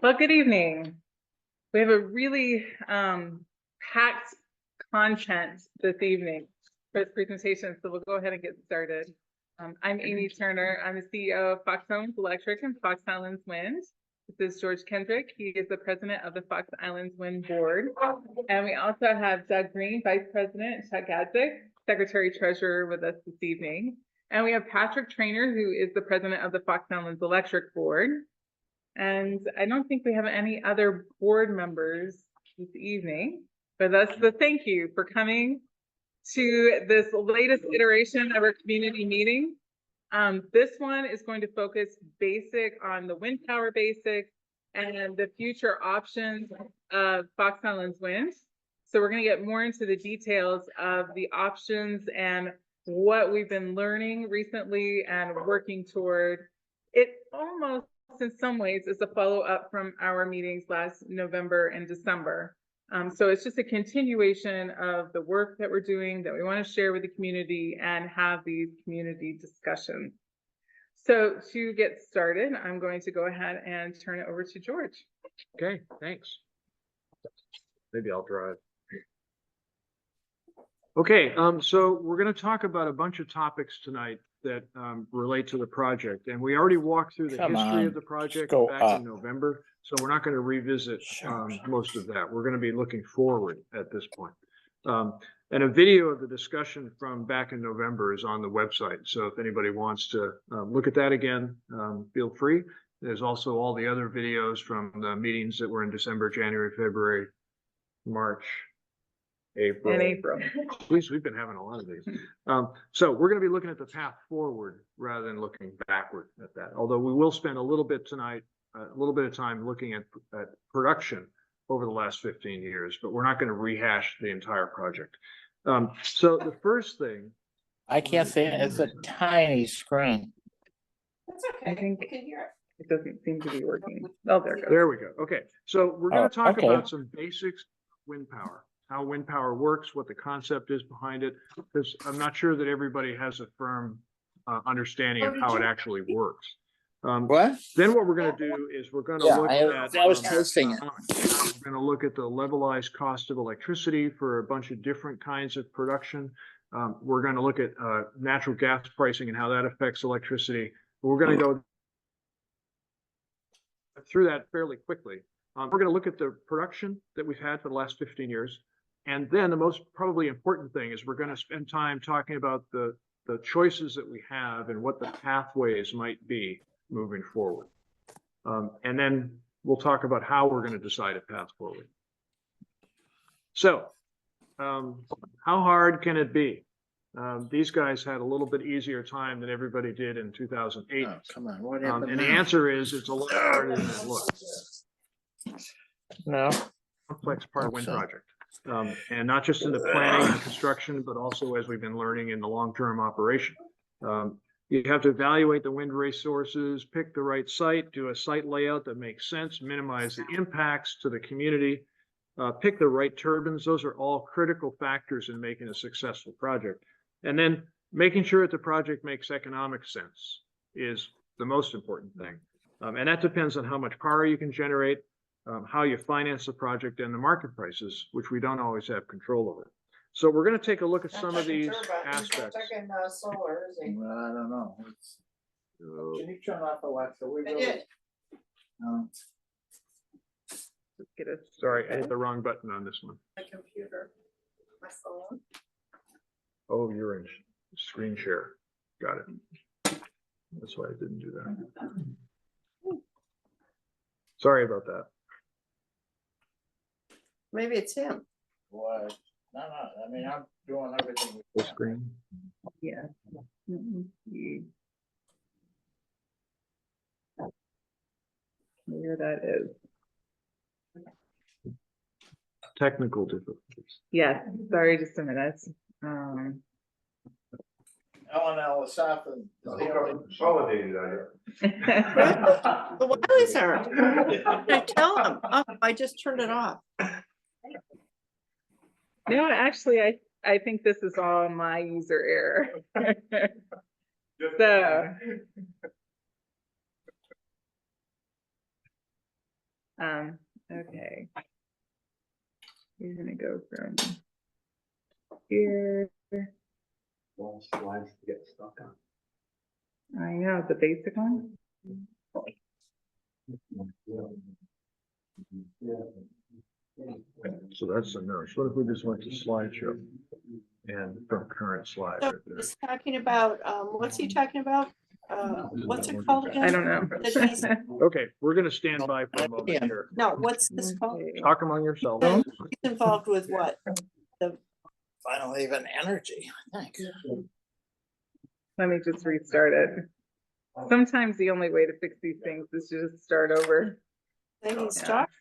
Well, good evening. We have a really packed content this evening for this presentation, so we'll go ahead and get started. I'm Amy Turner. I'm the CEO of Fox Islands Electric and Fox Islands Wind. This is George Kendrick. He is the president of the Fox Islands Wind Board. And we also have Doug Green, Vice President, Chuck Gadzik, Secretary Treasurer with us this evening. And we have Patrick Traynor, who is the president of the Fox Islands Electric Board. And I don't think we have any other board members this evening, but that's the thank you for coming to this latest iteration of our community meeting. This one is going to focus on the wind power basics and the future options of Fox Islands Wind. So we're going to get more into the details of the options and what we've been learning recently and working toward. It almost in some ways is a follow-up from our meetings last November and December. So it's just a continuation of the work that we're doing that we want to share with the community and have these community discussions. So to get started, I'm going to go ahead and turn it over to George. Okay, thanks. Maybe I'll drive. Okay, so we're going to talk about a bunch of topics tonight that relate to the project, and we already walked through the history of the project back in November, so we're not going to revisit most of that. We're going to be looking forward at this point. And a video of the discussion from back in November is on the website, so if anybody wants to look at that again, feel free. There's also all the other videos from the meetings that were in December, January, February, March, April. And April. Please, we've been having a lot of these. So we're going to be looking at the path forward rather than looking backward at that. Although we will spend a little bit tonight, a little bit of time looking at production over the last 15 years, but we're not going to rehash the entire project. So the first thing. I can't say it. It's a tiny screen. That's okay. I think we can hear it. It doesn't seem to be working. Oh, there it goes. There we go. Okay. So we're going to talk about some basics of wind power. How wind power works, what the concept is behind it, because I'm not sure that everybody has a firm understanding of how it actually works. What? Then what we're going to do is we're going to look at. I was testing it. We're going to look at the levelized cost of electricity for a bunch of different kinds of production. We're going to look at natural gas pricing and how that affects electricity. We're going to go through that fairly quickly. We're going to look at the production that we've had for the last 15 years. And then the most probably important thing is we're going to spend time talking about the choices that we have and what the pathways might be moving forward. And then we'll talk about how we're going to decide a path forward. So how hard can it be? These guys had a little bit easier time than everybody did in 2008. Oh, come on, what happened? And the answer is it's a lot harder than it looks. No. Complex part of wind project. And not just in the planning and construction, but also as we've been learning in the long-term operation. You have to evaluate the wind resources, pick the right site, do a site layout that makes sense, minimize the impacts to the community, pick the right turbines. Those are all critical factors in making a successful project. And then making sure that the project makes economic sense is the most important thing. And that depends on how much power you can generate, how you finance the project, and the market prices, which we don't always have control over. So we're going to take a look at some of these aspects. Solar, is he? Well, I don't know. Can you turn off Alexa? I did. Sorry, I hit the wrong button on this one. My computer, my phone. Oh, you're in screen share. Got it. That's why I didn't do that. Sorry about that. Maybe it's him. What? No. I mean, I'm doing everything. Full screen. Yeah. Where that is. Technical difficulties. Yes. Sorry, just a minute. Ellen Alisafin. Consolidated out here. The Wileys are. I tell him, oh, I just turned it off. No, actually, I think this is all my user error. So Okay. You're gonna go from here. Long slides to get stuck on. I know, the basic one. So that's a nurse. What if we just went to slideshow and from current slide So right there? he's talking about, what's he talking about? What's it called again? I don't know. That he's- Okay, we're gonna stand by for a moment here. No, what's this called? Okay. Talk among yourselves. He's involved with what? Final Haven Energy, I think. Let me just restart it. Sometimes the only way to fix these things is to just start over. Then he's Yeah. talking.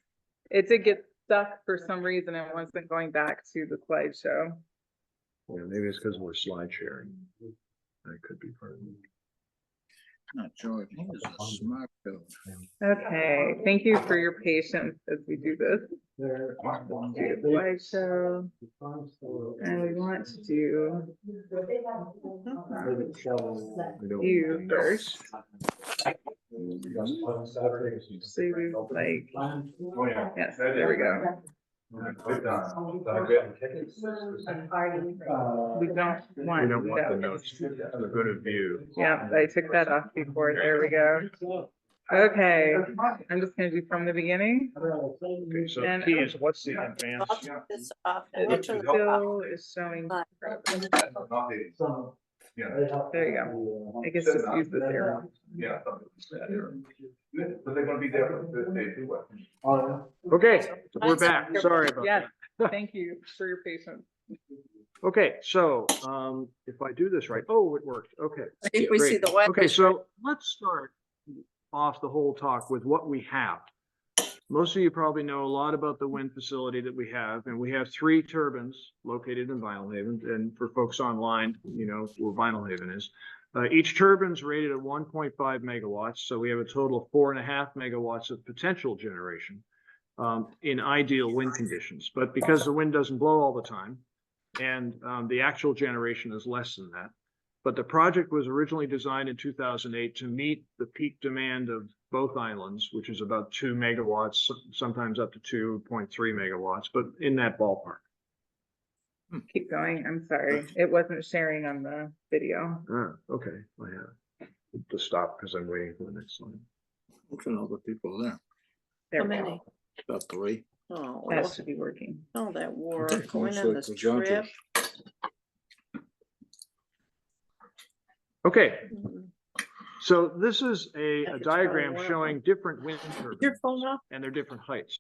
It did get stuck for some reason and wasn't going back to the slideshow. Yeah, maybe it's because we're slide sharing. That could be part of it. Not George, he is a smart dude. Okay, thank you for your patience as we do this. Do the slideshow, and we want to do We don't- you first. So we like, yes, there we go. We don't We don't want the notes to go to view. Yeah, I took that off before. There we go. Okay, I'm just gonna do from the beginning. Okay, so And- key is what's the advance? I'll turn this off. It I'll turn this off. still is showing. There you go. I guess just use this arrow. But they're gonna be there for the day too. Okay, we're back. Sorry about Yes, that. thank you for your patience. Okay, so if I do this right, oh, it worked. Okay. I think we see Great. the wet. Okay, so let's start off the whole talk with what we have. Most of you probably know a lot about the wind facility that we have, and we have 3 turbines located in Vinyl Haven. And for folks online, you know where Vinyl Haven is. Each turbine's rated at 1.5 megawatts, so we have a total of 4.5 megawatts of potential generation in ideal wind conditions. But because the wind doesn't blow all the time, and the actual generation is less than that. But the project was originally designed in 2008 to meet the peak demand of both islands, which is about 2 megawatts, sometimes up to 2.3 megawatts, but in that ballpark. Keep going, I'm sorry. It wasn't sharing on the video. Okay, I have to stop because I'm waiting for the next slide. Look at all the people there, There How we many? go. about 3. Oh, That well, should be working. oh, that war, Okay, going looks on like this the judges. trip. Okay, Mm. so this is a That's diagram probably one of showing different wind Is your turbines phone off? and their different heights.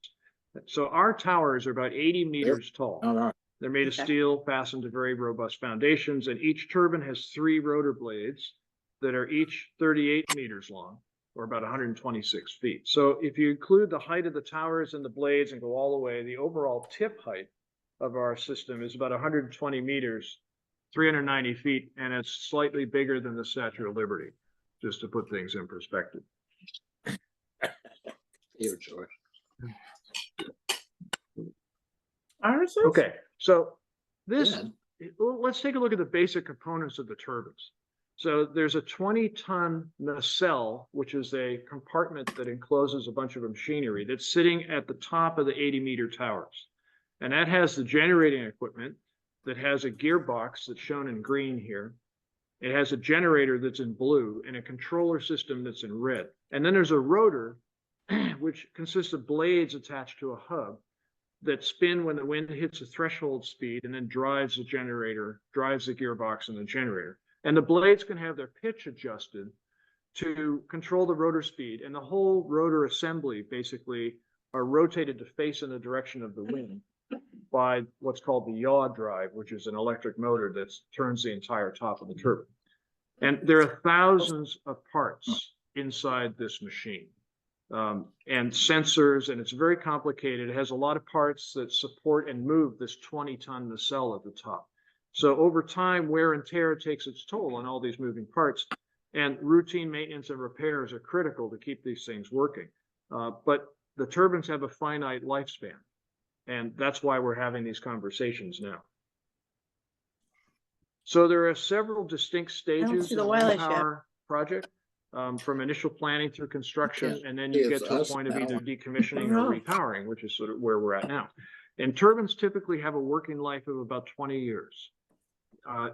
So our towers are about 80 meters tall. All right. They're made of Okay. steel, fastened to very robust foundations, and each turbine has 3 rotor blades that are each 38 meters long, or about 126 feet. So if you include the height of the towers and the blades and go all the way, the overall tip height of our system is about 120 meters, 390 feet, and it's slightly bigger than the Statue of Liberty, just to put things in perspective. Here, George. Ours is? Okay, so this, Yeah. let's take a look at the basic components of the turbines. So there's a 20-ton nacelle, which is a compartment that encloses a bunch of machinery that's sitting at the top of the 80-meter towers. And that has the generating equipment that has a gearbox that's shown in green here. It has a generator that's in blue and a controller system that's in red. And then there's a rotor, which consists of blades attached to a hub that spin when the wind hits a threshold speed and then drives the generator, drives the gearbox and the generator. And the blades can have their pitch adjusted to control the rotor speed. And the whole rotor assembly basically are rotated to face in the direction of the wind by what's called the yaw drive, which is an electric motor that turns the entire top of the turbine. And there are thousands of parts inside this machine. And sensors, and it's very complicated. It has a lot of parts that support and move this 20-ton nacelle at the top. So over time, wear and tear takes its toll on all these moving parts, and routine maintenance and repairs are critical to keep these things working. But the turbines have a finite lifespan, and that's why we're having these conversations now. So there are several distinct stages see in the the wind wireless yet. power project. from initial planning through construction, Okay. and then you get It's to a us point of now. either decommissioning or repowering, which is sort of where we're at now. And turbines typically have a working life of about 20 years.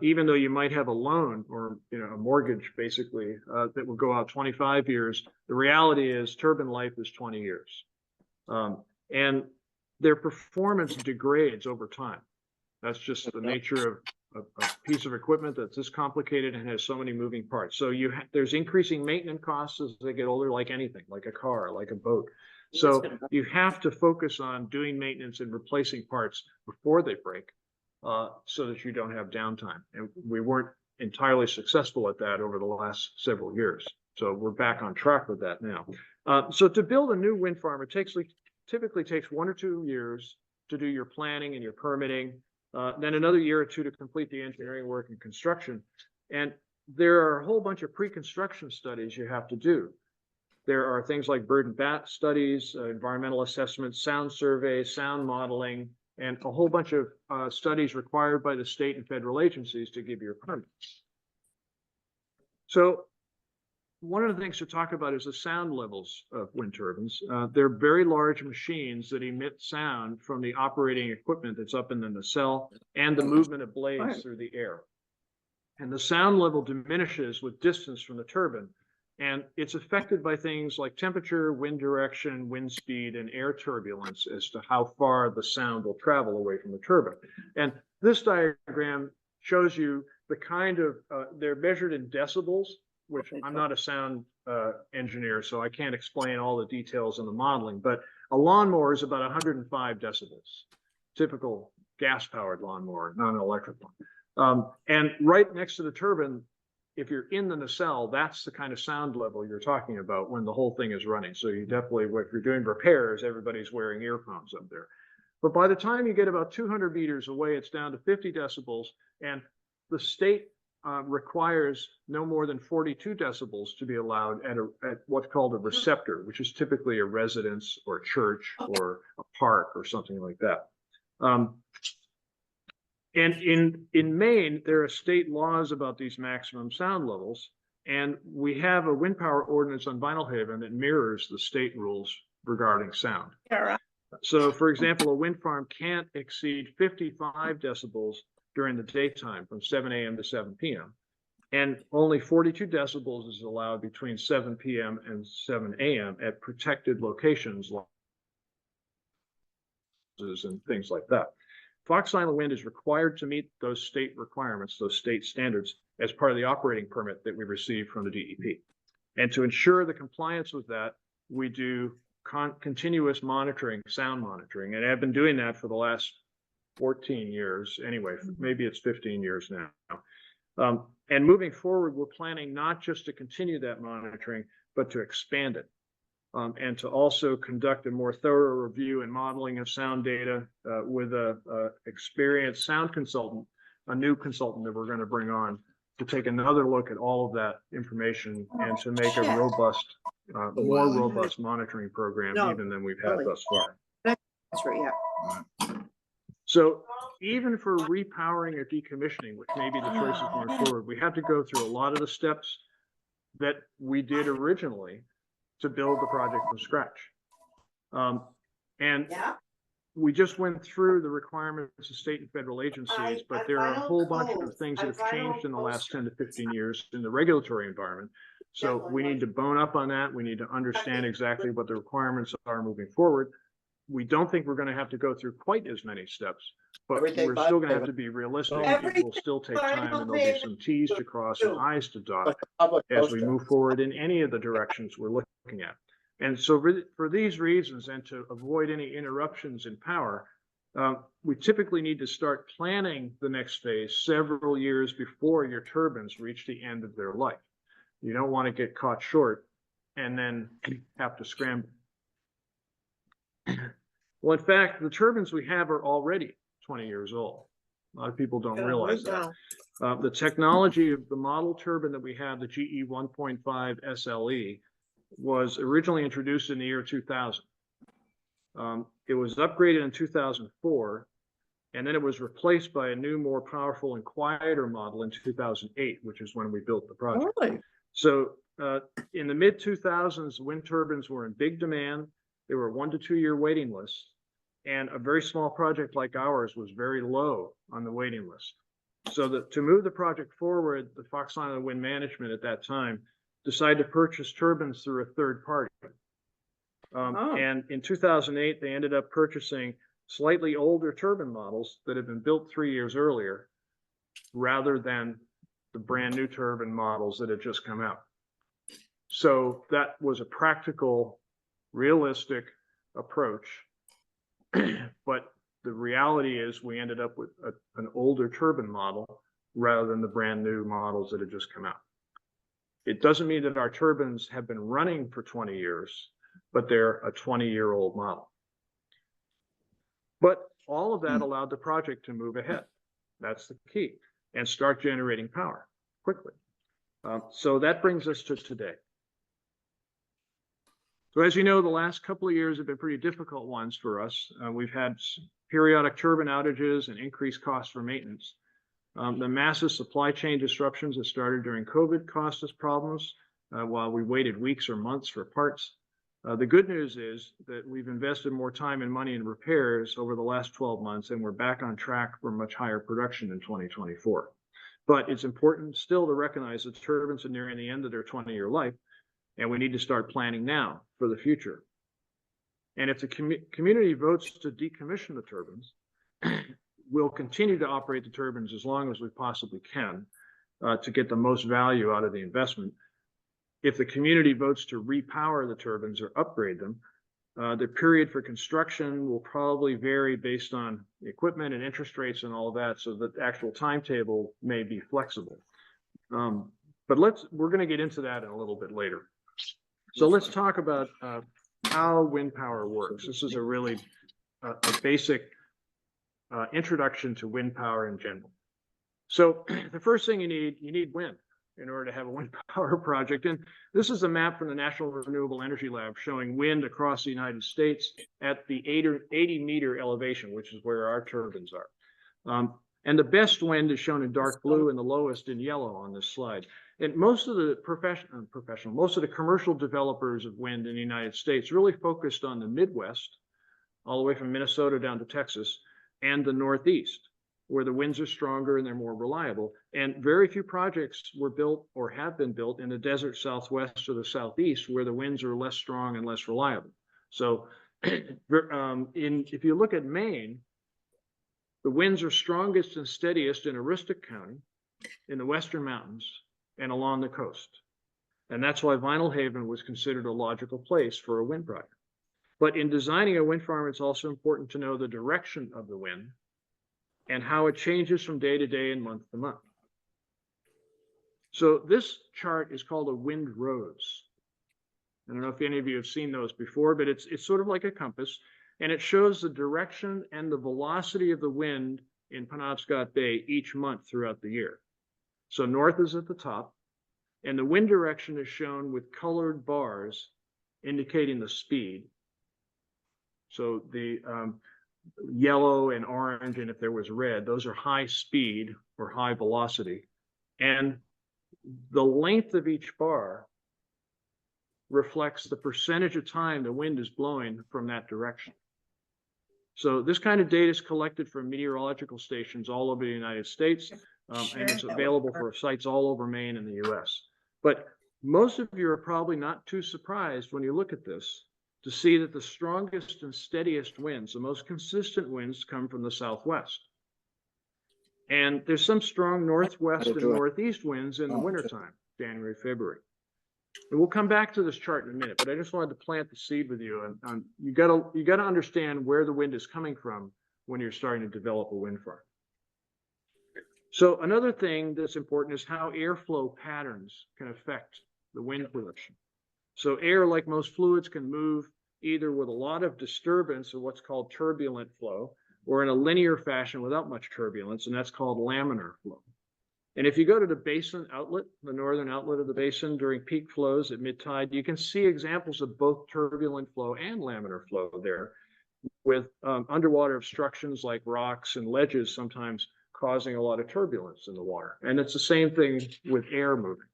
Even though you might have a loan or a mortgage basically that will go out 25 years, the reality is turbine life is 20 years. And their performance degrades over time. That's just the nature of a piece of equipment that's this complicated and has so many moving parts. So there's increasing maintenance costs as they get older, like anything, like a car, like a boat. So you have to focus on doing maintenance and replacing parts before they break, so that you don't have downtime. And we weren't entirely successful at that over the last several years. So we're back on track with that now. So to build a new wind farm, it typically takes 1 or 2 years to do your planning and your permitting, then another year or 2 to complete the engineering work and construction. And there are a whole bunch of pre-construction studies you have to do. There are things like bird and bat studies, environmental assessments, sound surveys, sound modeling, and a whole bunch of studies required by the state and federal agencies to give you a permit. So one of the things to talk about is the sound levels of wind turbines. They're very large machines that emit sound from the operating equipment that's up in the nacelle and the movement of blades through the air. And the sound level diminishes with distance from the turbine. And it's affected by things like temperature, wind direction, wind speed, and air turbulence as to how far the sound will travel away from the turbine. And this diagram shows you the kind of, they're measured in decibels, which I'm not a sound engineer, so I can't explain all the details in the modeling, but a lawnmower is about 105 decibels, typical gas-powered lawnmower, not an electric one. And right next to the turbine, if you're in the nacelle, that's the kind of sound level you're talking about when the whole thing is running. So you definitely, if you're doing repairs, everybody's wearing earphones up there. But by the time you get about 200 meters away, it's down to 50 decibels, and the state requires no more than 42 decibels to be allowed at what's called a receptor, which is typically a residence or a church or a park or something like that. And in Maine, there are state laws about these maximum sound levels, and we have a wind power ordinance on Vinalhaven that mirrors the state rules regarding sound. So, for example, a wind farm can't exceed 55 decibels during the daytime from 7 a.m. to 7 p.m. And only 42 decibels is allowed between 7 p.m. and 7 a.m. at protected locations and things like that. Fox Island Wind is required to meet those state requirements, those state standards, as part of the operating permit that we received from the DEP. And to ensure the compliance with that, we do continuous monitoring, sound monitoring, and I've been doing that for the last 14 years anyway, maybe it's 15 years now. And moving forward, we're planning not just to continue that monitoring, but to expand it. And to also conduct a more thorough review and modeling of sound data with a experienced sound consultant, a new consultant that we're going to bring on to take another look at all of that information and to make a robust, more robust monitoring program even than we've had thus far. That's right, yeah. So even for repowering or decommissioning, which may be the choices going forward, we have to go through a lot of the steps that we did originally to build the project from scratch. And we just went through the requirements of state and federal agencies, but there are a whole bunch of things that have changed in the last 10 to 15 years in the regulatory environment. So we need to bone up on that. We need to understand exactly what the requirements are moving forward. We don't think we're going to have to go through quite as many steps, but we're still going to have to be realistic. It will still take time, and there'll be some T's to cross and I's to dot as we move forward in any of the directions we're looking at. And so for these reasons, and to avoid any interruptions in power, we typically need to start planning the next phase several years before your turbines reach the end of their life. You don't want to get caught short and then have to scramble. Well, in fact, the turbines we have are already 20 years old. A lot of people don't realize that. The technology of the model turbine that we have, the GE 1.5 SLE, was originally introduced in the year 2000. It was upgraded in 2004, and then it was replaced by a new, more powerful and quieter model in 2008, which is when we built the project. So in the mid 2000s, wind turbines were in big demand. They were a 1 to 2 year waiting list. And a very small project like ours was very low on the waiting list. So to move the project forward, the Fox Island Wind Management at that time decided to purchase turbines through a third party. And in 2008, they ended up purchasing slightly older turbine models that had been built 3 years earlier, rather than the brand new turbine models that had just come out. So that was a practical, realistic approach. But the reality is we ended up with an older turbine model rather than the brand new models that had just come out. It doesn't mean that our turbines have been running for 20 years, but they're a 20-year-old model. But all of that allowed the project to move ahead. That's the key, and start generating power quickly. So that brings us to today. So as you know, the last couple of years have been pretty difficult ones for us. We've had periodic turbine outages and increased costs for maintenance. The massive supply chain disruptions that started during COVID cost us problems while we waited weeks or months for parts. The good news is that we've invested more time and money in repairs over the last 12 months, and we're back on track for much higher production in 2024. But it's important still to recognize that turbines are nearing the end of their 20-year life, and we need to start planning now for the future. And if the community votes to decommission the turbines, we'll continue to operate the turbines as long as we possibly can to get the most value out of the investment. If the community votes to repower the turbines or upgrade them, the period for construction will probably vary based on equipment and interest rates and all of that, so that the actual timetable may be flexible. But we're going to get into that in a little bit later. So let's talk about how wind power works. This is a really a basic introduction to wind power in general. So the first thing you need wind in order to have a wind power project. And this is a map from the National Renewable Energy Lab showing wind across the United States at the 80-meter elevation, which is where our turbines are. And the best wind is shown in dark blue and the lowest in yellow on this slide. And most of the most of the commercial developers of wind in the United States really focused on the Midwest, all the way from Minnesota down to Texas, and the Northeast, where the winds are stronger and they're more reliable. And very few projects were built or have been built in the desert Southwest or the Southeast, where the winds are less strong and less reliable. So if you look at Maine, the winds are strongest and steadiest in Aroostook County, in the Western Mountains, and along the coast. And that's why Vinyl Haven was considered a logical place for a wind project. But in designing a wind farm, it's also important to know the direction of the wind and how it changes from day to day and month to month. So this chart is called a wind rose. I don't know if any of you have seen those before, but it's sort of like a compass, and it shows the direction and the velocity of the wind in Penobscot Bay each month throughout the year. So north is at the top, and the wind direction is shown with colored bars indicating the speed. So the yellow and orange, and if there was red, those are high speed or high velocity. And the length of each bar reflects the percentage of time the wind is blowing from that direction. So this kind of data is collected from meteorological stations all over the United States, and it's available for sites all over Maine and the US. But most of you are probably not too surprised when you look at this to see that the strongest and steadiest winds, the most consistent winds, come from the Southwest. And there's some strong Northwest and Northeast winds in the wintertime, January, February. And we'll come back to this chart in a minute, but I just wanted to plant the seed with you. And you gotta understand where the wind is coming from when you're starting to develop a wind farm. So another thing that's important is how airflow patterns can affect the wind production. So air, like most fluids, can move either with a lot of disturbance, or what's called turbulent flow, or in a linear fashion without much turbulence, and that's called laminar flow. And if you go to the basin outlet, the northern outlet of the basin during peak flows at mid-tide, you can see examples of both turbulent flow and laminar flow there, with underwater obstructions like rocks and ledges sometimes causing a lot of turbulence in the water. And it's the same thing with air moving.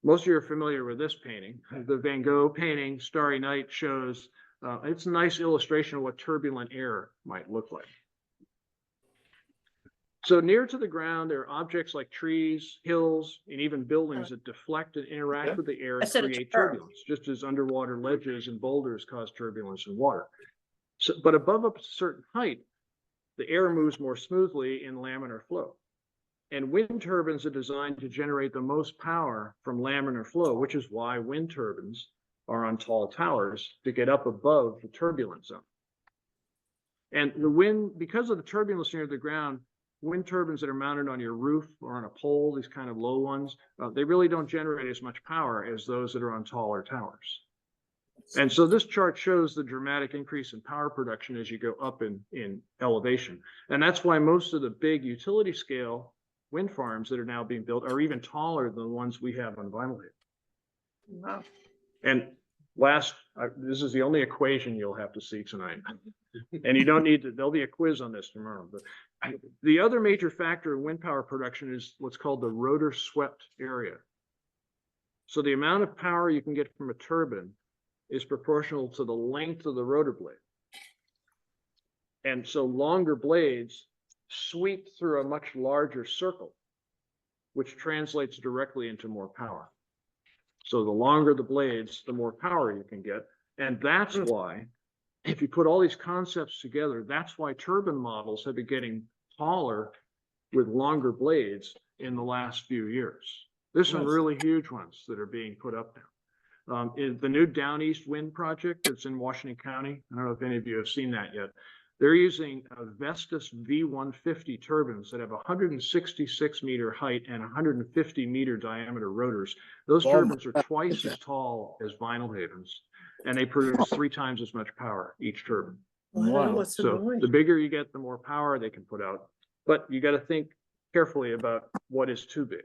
Most of you are familiar with this painting. The Van Gogh painting, Starry Night, shows, it's a nice illustration of what turbulent air might look like. So near to the ground, there are objects like trees, hills, and even buildings that deflect and interact with the air and create turbulence, just as underwater ledges and boulders cause turbulence in water. So, but above a certain height, the air moves more smoothly in laminar flow. And wind turbines are designed to generate the most power from laminar flow, which is why wind turbines are on tall towers to get up above the turbulence zone. And the wind, because of the turbulence near the ground, wind turbines that are mounted on your roof or on a pole, these kind of low ones, they really don't generate as much power as those that are on taller towers. And so this chart shows the dramatic increase in power production as you go up in elevation. And that's why most of the big utility scale wind farms that are now being built are even taller than the ones we have on Vinyl Haven. Wow. And last, this is the only equation you'll have to see tonight. And you don't need to, there'll be a quiz on this tomorrow. But the other major factor in wind power production is what's called the rotor swept area. So the amount of power you can get from a turbine is proportional to the length of the rotor blade. And so longer blades sweep through a much larger circle, which translates directly into more power. So the longer the blades, the more power you can get. And that's why, if you put all these concepts together, that's why turbine models have been getting taller with longer blades in the last few years. There's some really huge ones that are being put up now. The new Down East Wind project that's in Washington County, I don't know if any of you have seen that yet. They're using Vestas V150 turbines that have 166 meter height and 150 meter diameter rotors. Those turbines are twice as tall as Vinyl Haven's, and they produce 3 times as much power each turbine. Wow. So the bigger you get, the more power they can put out. But you got to think carefully about what is too big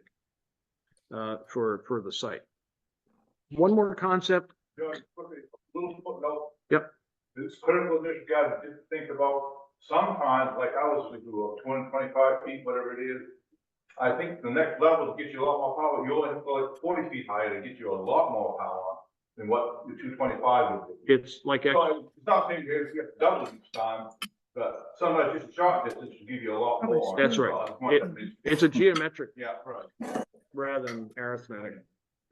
for the site. One more concept. John, put a little footnote. Yep. It's critical that you guys didn't think about, sometimes, like I was thinking of 225 feet, whatever it is. I think the next level to get you a lot more power, you only have to go like 40 feet higher to get you a lot more power than what the 225 would be. It's like, So it's not saying you have to double each time, but sometimes just a short distance will give you a lot more. That's right. It's a geometric Yeah, right. rather than arithmetic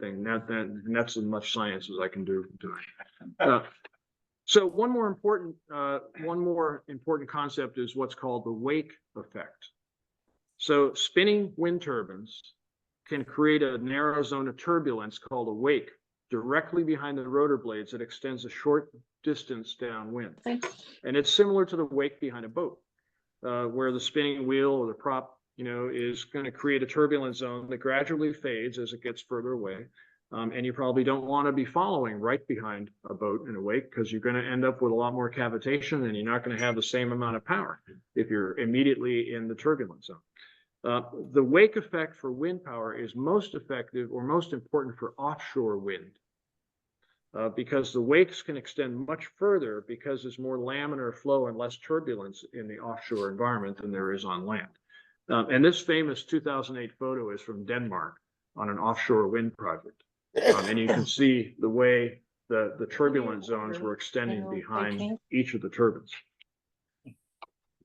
thing. That's as much science as I can do tonight. So one more important concept is what's called the wake effect. So spinning wind turbines can create a narrow zone of turbulence called a wake directly behind the rotor blades that extends a short distance downwind. And it's similar to the wake behind a boat, where the spinning wheel or the prop, is going to create a turbulent zone that gradually fades as it gets further away. And you probably don't want to be following right behind a boat in a wake, because you're going to end up with a lot more cavitation and you're not going to have the same amount of power if you're immediately in the turbulent zone. The wake effect for wind power is most effective or most important for offshore wind, because the wakes can extend much further because there's more laminar flow and less turbulence in the offshore environment than there is on land. And this famous 2008 photo is from Denmark on an offshore wind project. And you can see the way the turbulent zones were extending behind each of the turbines.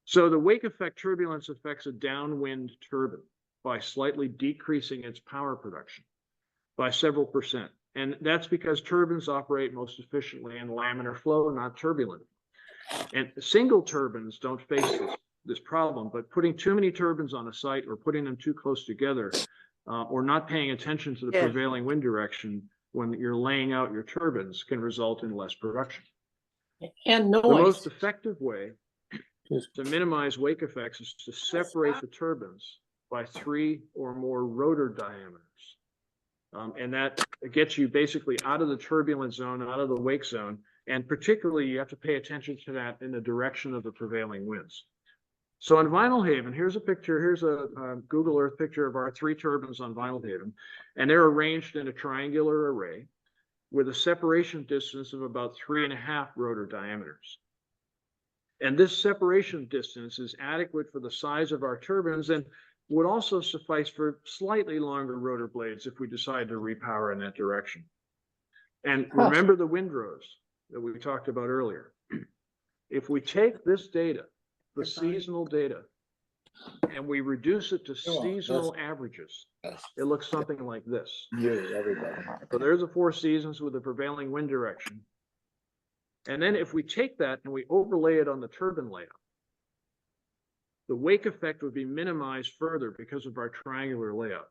So the wake effect turbulence affects a downwind turbine by slightly decreasing its power production by several %. And that's because turbines operate most efficiently in laminar flow, not turbulent. And single turbines don't face this problem, but putting too many turbines on a site or putting them too close together, or not paying attention to the prevailing wind direction when you're laying out your turbines can result in less production. And noise. The most effective way to minimize wake effects is to separate the turbines by 3 or more rotor diameters. And that gets you basically out of the turbulent zone, out of the wake zone. And particularly, you have to pay attention to that in the direction of the prevailing winds. So on Vinyl Haven, here's a picture. Here's a Google Earth picture of our 3 turbines on Vinyl Haven. And they're arranged in a triangular array with a separation distance of about 3.5 rotor diameters. And this separation distance is adequate for the size of our turbines. And would also suffice for slightly longer rotor blades if we decide to repower in that direction. And remember the windrows that we talked about earlier. If we take this data, the seasonal data, and we reduce it to seasonal averages, it looks something like this. So there's the 4 seasons with the prevailing wind direction. And then if we take that and we overlay it on the turbine layout, the wake effect would be minimized further because of our triangular layout.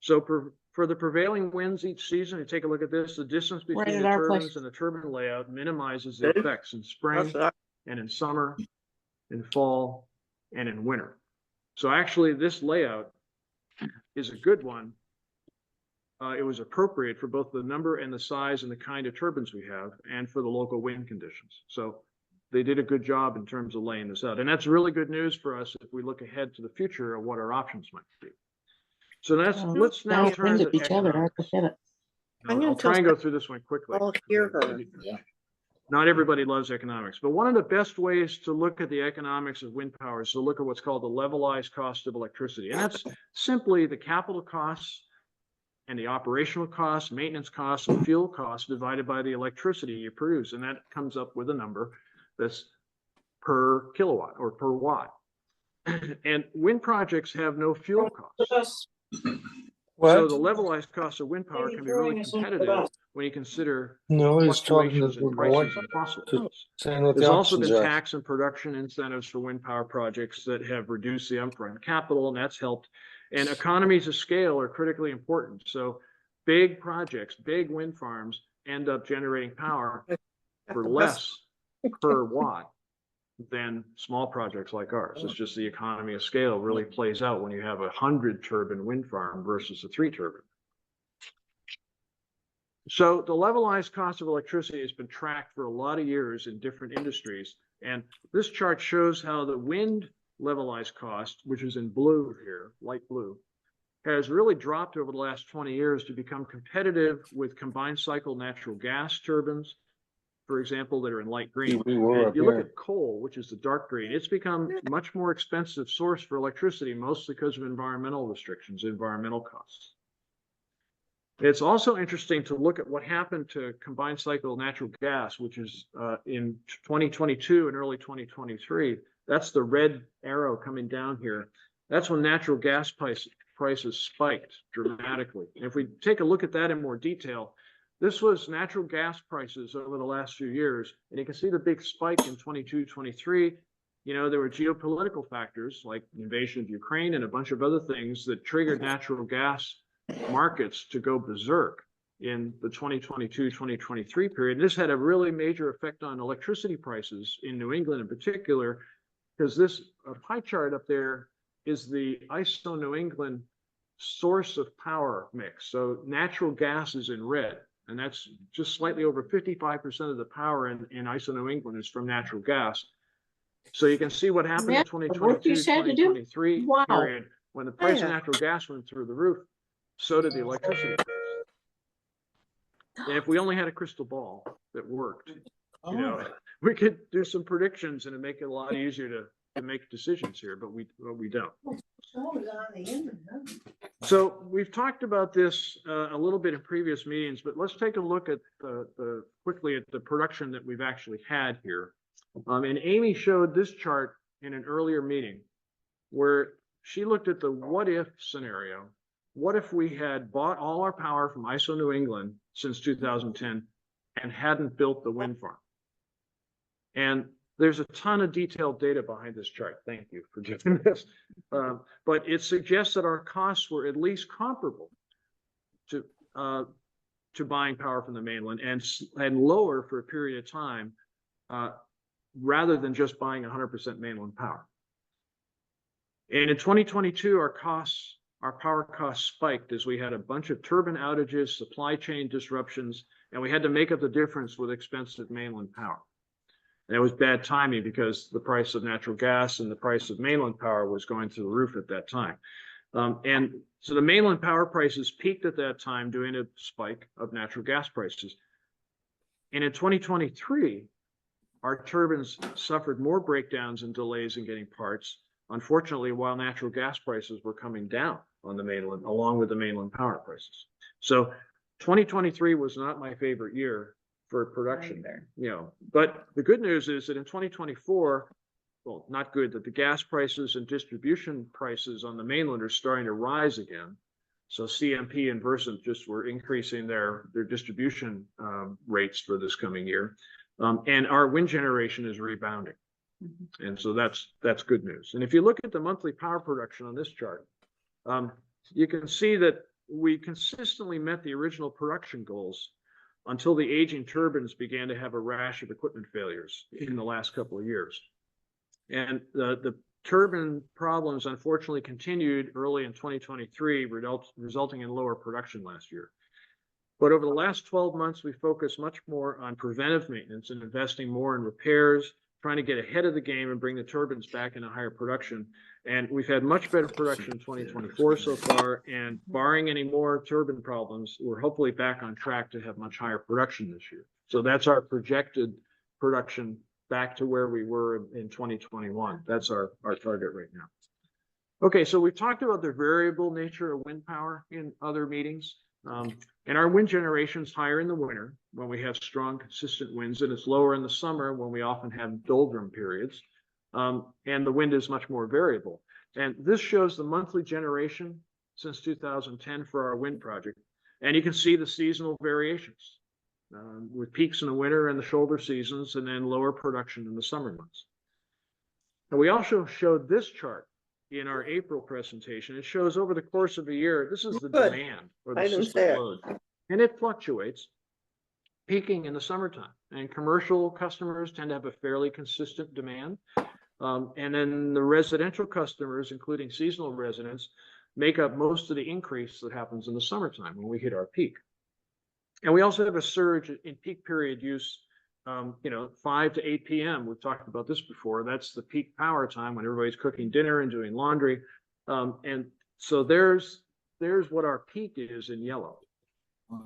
So for the prevailing winds each season, you take a look at this, the distance between the turbines and the turbine layout minimizes the effects in spring and in summer, in fall, and in winter. So actually this layout is a good one. It was appropriate for both the number and the size and the kind of turbines we have and for the local wind conditions. So they did a good job in terms of laying this out. And that's really good news for us if we look ahead to the future of what our options might be. So let's now turn to economics. I'll try and go through this one quickly. Not everybody loves economics, but one of the best ways to look at the economics of wind power is to look at what's called the levelized cost of electricity. And that's simply the capital costs and the operational costs, maintenance costs, and fuel costs divided by the electricity you produce. And that comes up with a number that's per kilowatt or per watt. And wind projects have no fuel costs. So the levelized cost of wind power can be really competitive when you consider fluctuations in prices of fossil fuels. There's also been tax and production incentives for wind power projects that have reduced the upfront capital, and that's helped. And economies of scale are critically important. So big projects, big wind farms end up generating power for less per watt than small projects like ours. It's just the economy of scale really plays out when you have a 100 turbine wind farm versus a 3 turbine. So the levelized cost of electricity has been tracked for a lot of years in different industries. And this chart shows how the wind levelized cost, which is in blue here, light blue, has really dropped over the last 20 years to become competitive with combined cycle natural gas turbines, for example, that are in light green. And you look at coal, which is the dark green, it's become a much more expensive source for electricity, mostly because of environmental restrictions, environmental costs. It's also interesting to look at what happened to combined cycle natural gas, which is in 2022 and early 2023. That's the red arrow coming down here. That's when natural gas prices spiked dramatically. And if we take a look at that in more detail, this was natural gas prices over the last few years. And you can see the big spike in 22, 23. You know, there were geopolitical factors like the invasion of Ukraine and a bunch of other things that triggered natural gas markets to go berserk in the 2022-2023 period. And this had a really major effect on electricity prices in New England in particular, because this pie chart up there is the ISO New England source of power mix. So natural gas is in red, and that's just slightly over 55% of the power in ISO New England is from natural gas. So you can see what happened in 2022-2023 period when the price of natural gas went through the roof. So did the electricity price. And if we only had a crystal ball that worked, you know, we could do some predictions and it'd make it a lot easier to make decisions here, but we don't. So we've talked about this a little bit in previous meetings, but let's take a look at quickly at the production that we've actually had here. And Amy showed this chart in an earlier meeting where she looked at the what if scenario. What if we had bought all our power from ISO New England since 2010 and hadn't built the wind farm? And there's a ton of detailed data behind this chart. Thank you for doing this. But it suggests that our costs were at least comparable to buying power from the mainland and lower for a period of time rather than just buying 100% mainland power. And in 2022, our power costs spiked as we had a bunch of turbine outages, supply chain disruptions, and we had to make up the difference with expensive mainland power. And it was bad timing because the price of natural gas and the price of mainland power was going through the roof at that time. And so the mainland power prices peaked at that time during a spike of natural gas prices. And in 2023, our turbines suffered more breakdowns and delays in getting parts unfortunately, while natural gas prices were coming down on the mainland, along with the mainland power prices. So 2023 was not my favorite year for production There. you know, but the good news is that in 2024, well, not good, that the gas prices and distribution prices on the mainland are starting to rise again. So CMP and Versant just were increasing their distribution rates for this coming year. And our wind generation is rebounding. And so that's good news. And if you look at the monthly power production on this chart, you can see that we consistently met the original production goals until the aging turbines began to have a rash of equipment failures in the last couple of years. And the turbine problems unfortunately continued early in 2023, resulting in lower production last year. But over the last 12 months, we focused much more on preventive maintenance and investing more in repairs, trying to get ahead of the game and bring the turbines back into higher production. And we've had much better production in 2024 so far, and barring any more turbine problems, we're hopefully back on track to have much higher production this year. So that's our projected production back to where we were in 2021. That's our target right now. Okay, so we've talked about the variable nature of wind power in other meetings. And our wind generation is higher in the winter when we have strong, consistent winds, and it's lower in the summer when we often have doldrum periods. And the wind is much more variable. And this shows the monthly generation since 2010 for our wind project. And you can see the seasonal variations with peaks in the winter and the shoulder seasons, and then lower production in the summer months. And we also showed this chart in our April presentation. It shows over the course of a year, this is the demand or the system load. And it fluctuates, peaking in the summertime. And commercial customers tend to have a fairly consistent demand. And then the residential customers, including seasonal residents, make up most of the increase that happens in the summertime when we hit our peak. And we also have a surge in peak period use, 5 to 8 p.m. We've talked about this before. That's the peak power time when everybody's cooking dinner and doing laundry. And so there's what our peak is in yellow.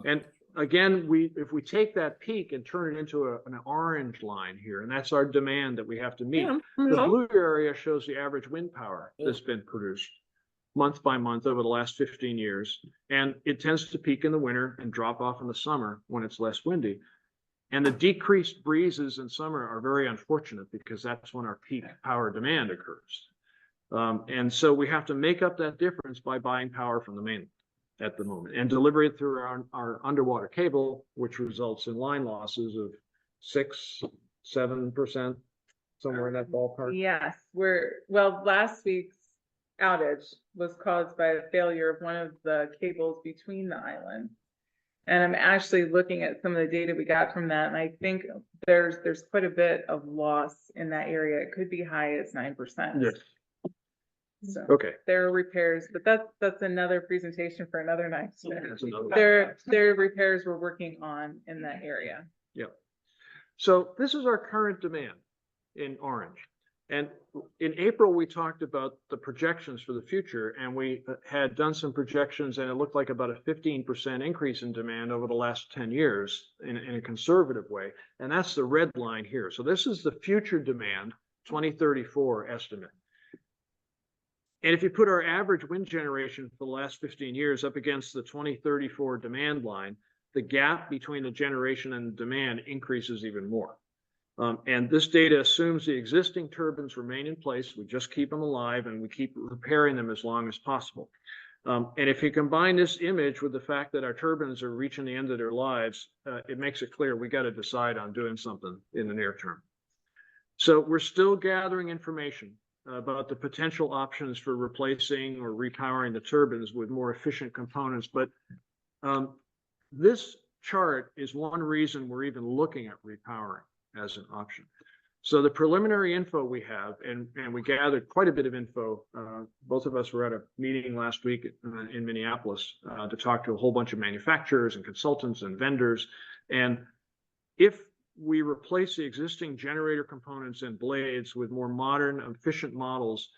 And again, if we take that peak and turn it into an orange line here, and that's our demand that we have to meet. The blue area shows the average wind power that's been produced month by month over the last 15 years. And it tends to peak in the winter and drop off in the summer when it's less windy. And the decreased breezes in summer are very unfortunate because that's when our peak power demand occurs. And so we have to make up that difference by buying power from the mainland at the moment and deliver it through our underwater cable, which results in line losses of 6-7%, somewhere in that ballpark. Yes, last week's outage was caused by a failure of one of the cables between the islands. And I'm actually looking at some of the data we got from that, and I think there's quite a bit of loss in that area. It could be high as 9%. Yes. So Okay. there are repairs, but that's another presentation for another night. That's another There are repairs we're working on in that area. Yeah. So this is our current demand in orange. And in April, we talked about the projections for the future, and we had done some projections, and it looked like about a 15% increase in demand over the last 10 years in a conservative way. And that's the red line here. So this is the future demand, 2034 estimate. And if you put our average wind generation for the last 15 years up against the 2034 demand line, the gap between the generation and the demand increases even more. And this data assumes the existing turbines remain in place. We just keep them alive and we keep repairing them as long as possible. And if you combine this image with the fact that our turbines are reaching the end of their lives, it makes it clear we got to decide on doing something in the near term. So we're still gathering information about the potential options for replacing or repowering the turbines with more efficient components. But this chart is one reason we're even looking at repowering as an option. So the preliminary info we have, and we gathered quite a bit of info. Both of us were at a meeting last week in Minneapolis to talk to a whole bunch of manufacturers and consultants and vendors. And if we replace the existing generator components and blades with more modern, efficient models,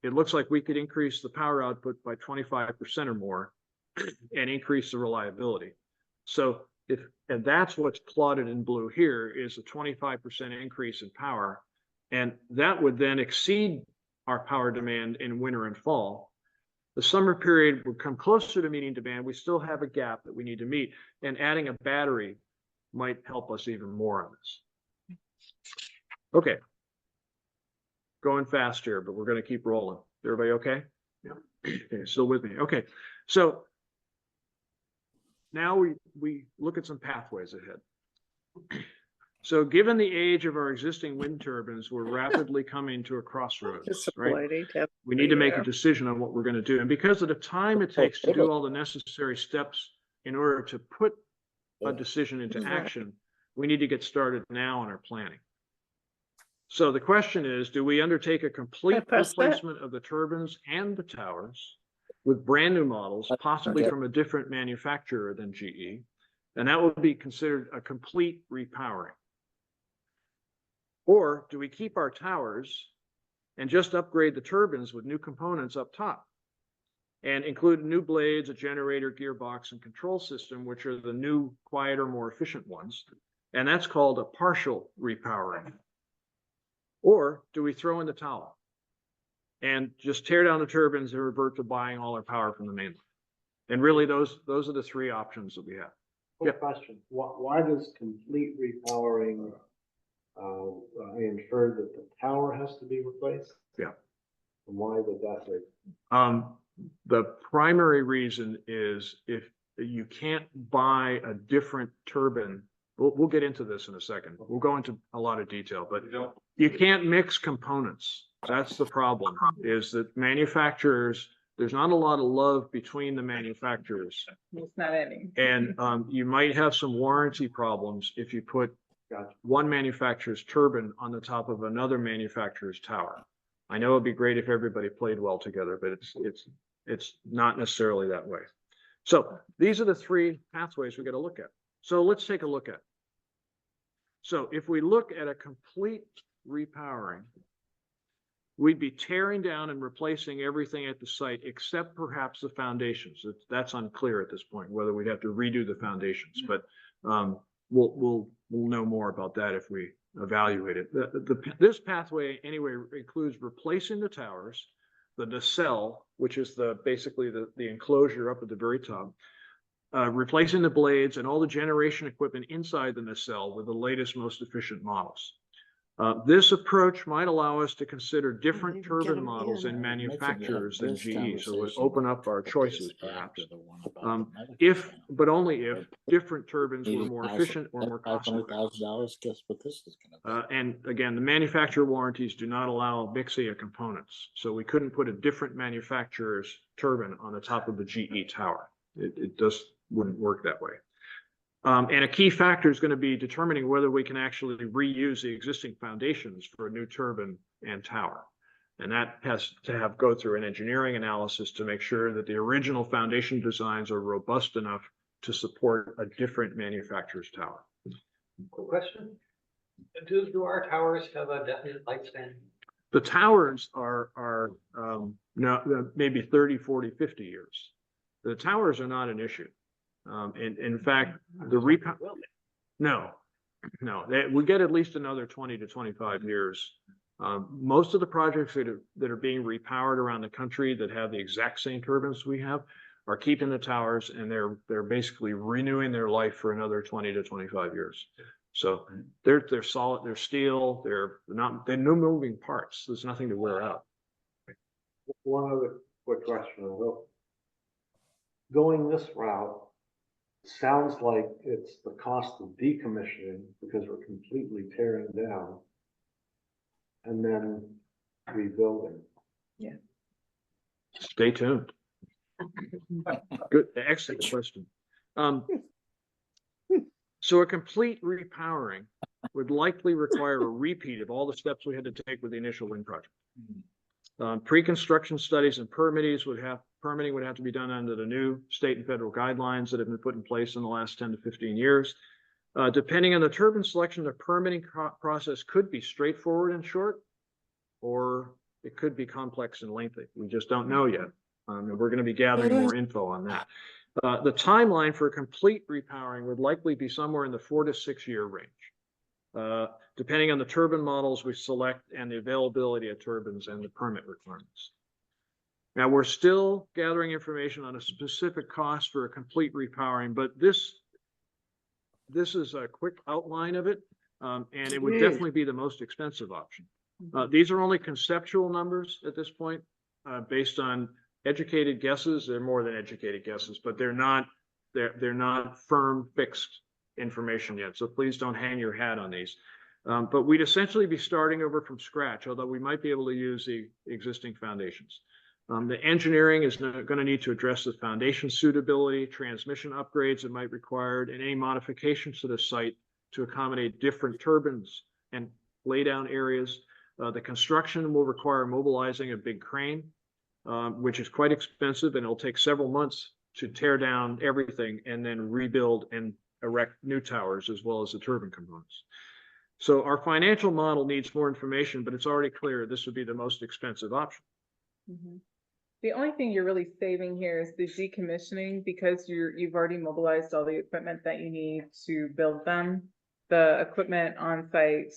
it looks like we could increase the power output by 25% or more and increase the reliability. So and that's what's plotted in blue here is a 25% increase in power. And that would then exceed our power demand in winter and fall. The summer period would come closer to meeting demand. We still have a gap that we need to meet, and adding a battery might help us even more on this. Okay. Going fast here, but we're going to keep rolling. Everybody okay? Yeah. Okay, still with me. Okay. So now we look at some pathways ahead. So given the age of our existing wind turbines, we're rapidly coming to a crossroads, right? Disappointing to have- We need to make a Yeah. decision on what we're going to do. And because of the time it takes to do all the necessary steps in order to put a decision into action, we need to get started now on our planning. So the question is, do we undertake a complete press that? replacement of the turbines and the towers with brand new models, possibly from a different manufacturer than GE? And that would be considered a complete repowering. Or do we keep our towers and just upgrade the turbines with new components up top and include new blades, a generator, gearbox, and control system, which are the new, quieter, more efficient ones? And that's called a partial repowering. Or do we throw in the towel and just tear down the turbines and revert to buying all our power from the mainland? And really, those are the three options that we have. Quick question, why does complete repowering, I infer that the tower has to be replaced? Yeah. And why would that be? The primary reason is if you can't buy a different turbine, we'll get into this in a second. We'll go into a lot of detail, but you can't mix components. That's the problem, is that manufacturers, there's not a lot of love between the manufacturers. It's not any. And you might have some warranty problems if you put one manufacturer's turbine on the top of another manufacturer's tower. I know it'd be great if everybody played well together, but it's not necessarily that way. So these are the three pathways we got to look at. So let's take a look at. So if we look at a complete repowering, we'd be tearing down and replacing everything at the site except perhaps the foundations. That's unclear at this point, whether we'd have to redo the foundations, but we'll know more about that if we evaluate it. This pathway anyway includes replacing the towers, the nacelle, which is basically the enclosure up at the very top, replacing the blades and all the generation equipment inside the nacelle with the latest, most efficient models. This approach might allow us to consider different turbine models and manufacturers than GE, so it would open up our choices perhaps. But only if different turbines were more efficient or more costly. Guess what this is gonna be? And again, the manufacturer warranties do not allow mixing of components, so we couldn't put a different manufacturer's turbine on the top of the GE tower. It just wouldn't work that way. And a key factor is going to be determining whether we can actually reuse the existing foundations for a new turbine and tower. And that has to go through an engineering analysis to make sure that the original foundation designs are robust enough to support a different manufacturer's tower. Quick question. Do our towers have a definite lifespan? The towers are no, maybe 30, 40, 50 years. The towers are not an issue. In fact, no, we get at least another 20 to 25 years. Most of the projects that are being repowered around the country that have the exact same turbines we have are keeping the towers, and they're basically renewing their life for another 20 to 25 years. So they're solid, they're steel, they're no moving parts. There's nothing to wear out. One other quick question. Going this route, sounds like it's the cost of decommissioning because we're completely tearing down and then rebuilding. Yeah. Stay tuned. Good, excellent question. So a complete repowering would likely require a repeat of all the steps we had to take with the initial wind project. Pre-construction studies and permitting would have to be done under the new state and federal guidelines that have been put in place in the last 10 to 15 years. Depending on the turbine selection, the permitting process could be straightforward and short, or it could be complex and lengthy. We just don't know yet. And we're going to be gathering more info on that. The timeline for a complete repowering would likely be somewhere in the 4 to 6 year range. depending on the turbine models we select and the availability of turbines and the permit requirements. Now, we're still gathering information on a specific cost for a complete repowering, but this is a quick outline of it, and it would definitely be the most expensive option. These are only conceptual numbers at this point, based on educated guesses. They're more than educated guesses, but they're not firm, fixed information yet. So please don't hang your hat on these. But we'd essentially be starting over from scratch, although we might be able to use the existing foundations. The engineering is going to need to address the foundation suitability, transmission upgrades that might be required, and any modifications to the site to accommodate different turbines and laydown areas. The construction will require mobilizing a big crane, which is quite expensive, and it'll take several months to tear down everything and then rebuild and erect new towers as well as the turbine components. So our financial model needs more information, but it's already clear this would be the most expensive option. Mm-hmm. The only thing you're really saving here is the decommissioning, because you've already mobilized all the equipment that you need to build them. The equipment on site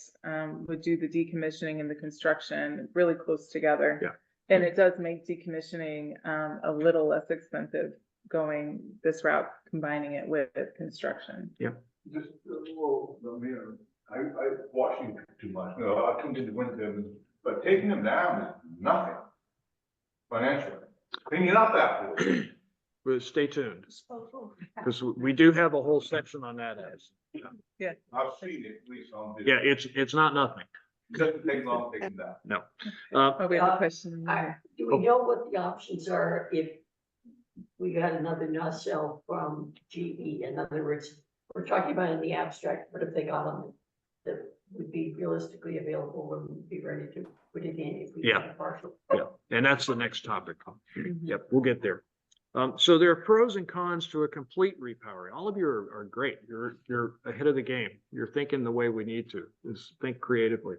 would do the decommissioning and the construction really close together. Yeah. And it does make decommissioning a little less expensive going this route, combining it with construction. Yeah. Just a little, I watching too much. I come into winter, but taking them down is nothing financially. Cleaning up afterwards. But stay tuned, because we do have a whole section on that. Yeah. I've seen it, at least on video. Yeah, it's not nothing. Doesn't take long taking that. No. Oh, we have a question. Do we know what the options are if we got another nutshell from GE? In other words, we're talking about in the abstract, but if they got them that would be realistically available when we'd be ready to put it in if we Yeah. had a partial. Yeah, and that's the next topic. Mhm. Yep, we'll get there. So there are pros and cons to a complete repowering. All of you are great. You're ahead of the game. You're thinking the way we need to, is think creatively.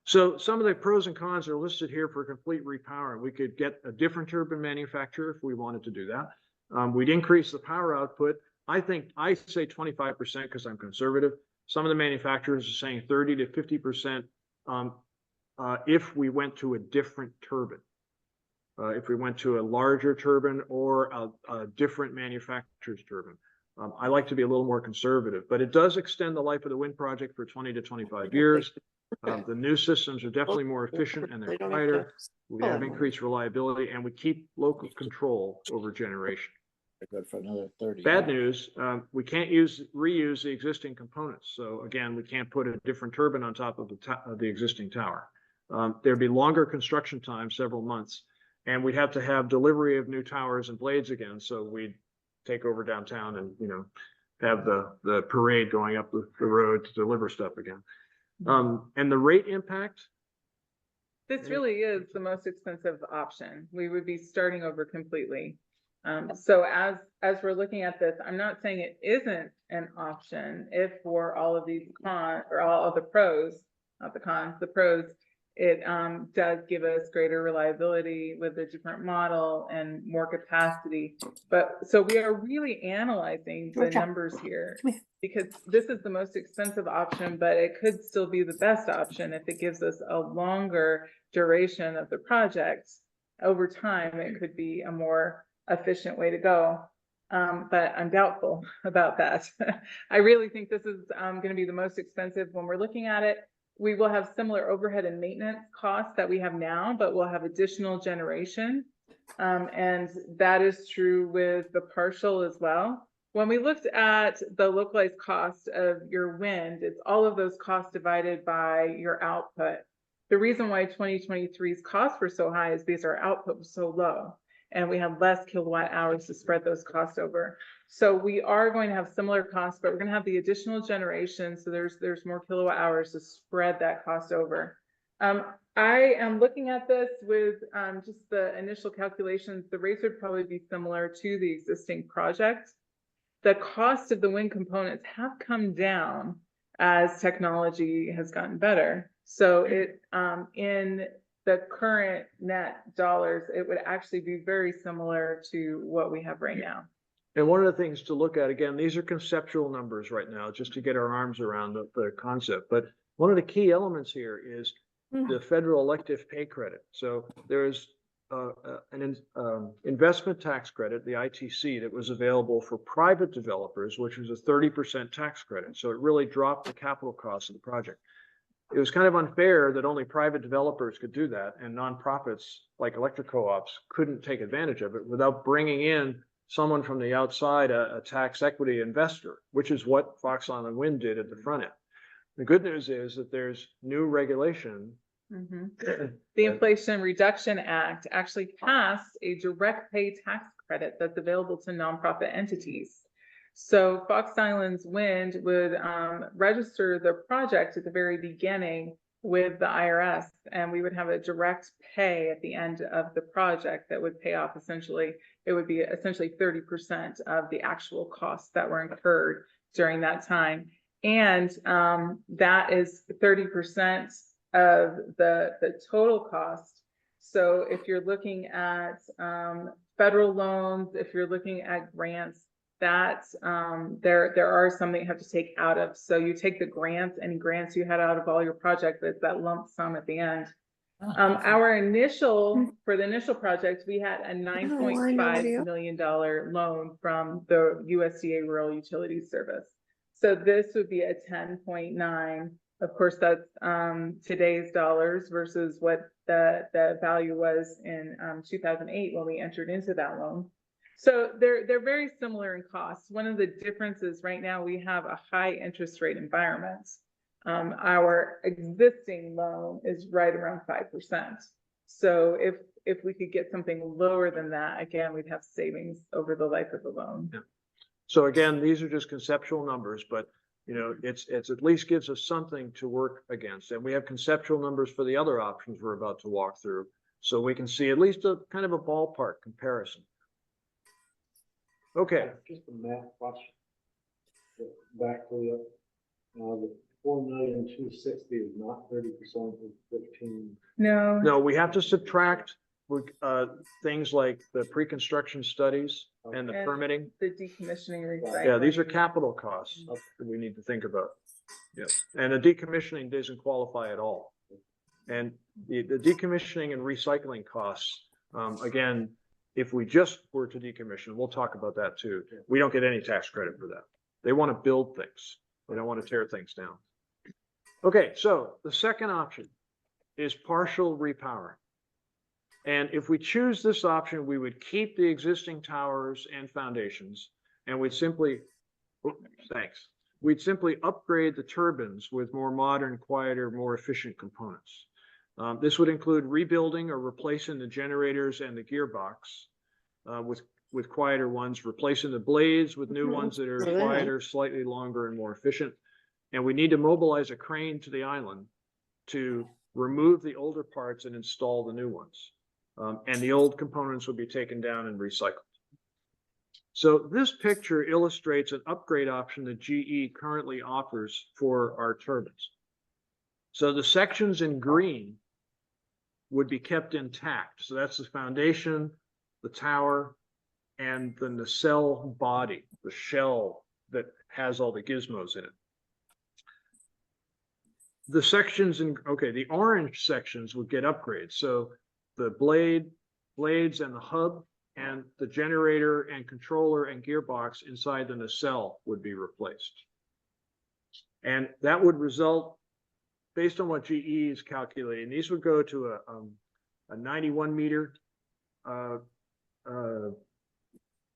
So some of the pros and cons are listed here for complete repowering. We could get a different turbine manufacturer if we wanted to do that. We'd increase the power output. I say 25% because I'm conservative. Some of the manufacturers are saying 30 to 50% if we went to a different turbine. If we went to a larger turbine or a different manufacturer's turbine. I like to be a little more conservative, but it does extend the life of the wind project for 20 to 25 years. The new systems are definitely more efficient and they're quieter. We have increased reliability and we keep local control over generation. Good for another 30. Bad news, we can't reuse the existing components. So again, we can't put a different turbine on top of the existing tower. There'd be longer construction time, several months. And we'd have to have delivery of new towers and blades again. So we'd take over downtown and, have the parade going up the road to deliver stuff again. And the rate impact. This really is the most expensive option. We would be starting over completely. So as we're looking at this, I'm not saying it isn't an option if for all of these cons or all of the pros, not the cons, the pros, it does give us greater reliability with a different model and more capacity. But so we are really analyzing the numbers here because this is the most expensive option, but it could still be the best option if it gives us a longer duration of the project. Over time, it could be a more efficient way to go. But I'm doubtful about that. I really think this is going to be the most expensive when we're looking at it. We will have similar overhead and maintenance costs that we have now, but we'll have additional generation. And that is true with the partial as well. When we looked at the localized cost of your wind, it's all of those costs divided by your output. The reason why 2023's costs were so high is because our output was so low and we have less kilowatt hours to spread those costs over. So we are going to have similar costs, but we're going to have the additional generation. So there's more kilowatt hours to spread that cost over. I am looking at this with just the initial calculations. The rates would probably be similar to the existing project. The cost of the wind components have come down as technology has gotten better. So it in the current net dollars, it would actually be very similar to what we have right now. And one of the things to look at, again, these are conceptual numbers right now, just to get our arms around the concept. But one of the key elements here is the federal elective pay credit. So there's an investment tax credit, the ITC, that was available for private developers, which was a 30% tax credit. So it really dropped the capital cost of the project. It was kind of unfair that only private developers could do that, and nonprofits like electric co-ops couldn't take advantage of it without bringing in someone from the outside, a tax equity investor, which is what Fox Island Wind did at the front end. The good news is that there's new regulation. The Inflation Reduction Act actually passed a direct pay tax credit that's available to nonprofit entities. So Fox Islands Wind would register the project at the very beginning with the IRS, and we would have a direct pay at the end of the project that would pay off essentially, it would be essentially 30% of the actual costs that were incurred during that time. And that is 30% of the total cost. So if you're looking at federal loans, if you're looking at grants, that there are some that you have to take out of. So you take the grants, any grants you had out of all your projects, that's that lump sum at the end. For the initial project, we had a $9.5 million loan from the USDA Rural Utilities Service. So this would be a 10.9. Of course, that's today's dollars versus what the value was in 2008 when we entered into that loan. So they're very similar in costs. One of the differences right now, we have a high interest rate environment. Our existing loan is right around 5%. So if we could get something lower than that, again, we'd have savings over the life of the loan. Yeah. So again, these are just conceptual numbers, but you know, it's at least gives us something to work against. And we have conceptual numbers for the other options we're about to walk through, so we can see at least a kind of a ballpark comparison. Okay. Just a math question. Back to the 4,260,000 is not 30% of 15. No, we have to subtract things like the pre-construction studies and the permitting. The decommissioning recycling. Yeah, these are capital costs that we need to think about. Yeah, and the decommissioning doesn't qualify at all. And the decommissioning and recycling costs, again, if we just were to decommission, we'll talk about that too. We don't get any tax credit for that. They want to build things. They don't want to tear things down. Okay, so the second option is partial repowering. And if we choose this option, we would keep the existing towers and foundations, and we'd simply, we'd simply upgrade the turbines with more modern, quieter, more efficient components. This would include rebuilding or replacing the generators and the gearbox with quieter ones, replacing the blades with new ones that are quieter, slightly longer, and more efficient. And we need to mobilize a crane to the island to remove the older parts and install the new ones. And the old components would be taken down and recycled. So this picture illustrates an upgrade option that GE currently offers for our turbines. So the sections in green would be kept intact. So that's the foundation, the tower, and then the cell body, the shell that has all the gizmos in it. The sections in, the orange sections would get upgrades. So the blades and the hub and the generator and controller and gearbox inside the nacelle would be replaced. And that would result, based on what GE is calculating, these would go to a 91 meter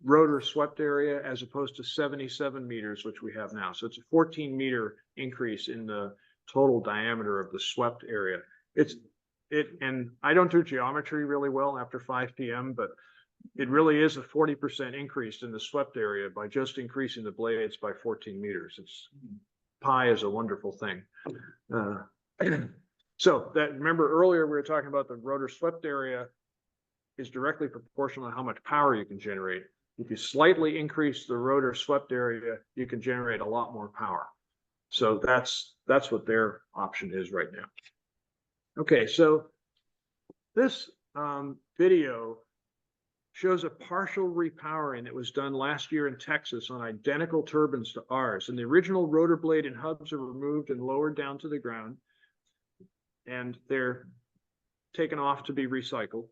rotor swept area as opposed to 77 meters, which we have now. So it's a 14 meter increase in the total diameter of the swept area. And I don't do geometry really well after 5 p.m., but it really is a 40% increase in the swept area by just increasing the blades by 14 meters. Pi is a wonderful thing. So that, remember earlier we were talking about the rotor swept area is directly proportional to how much power you can generate. If you slightly increase the rotor swept area, you can generate a lot more power. So that's what their option is right now. Okay, so this video shows a partial repowering that was done last year in Texas on identical turbines to ours. And the original rotor blade and hubs are removed and lowered down to the ground. And they're taken off to be recycled.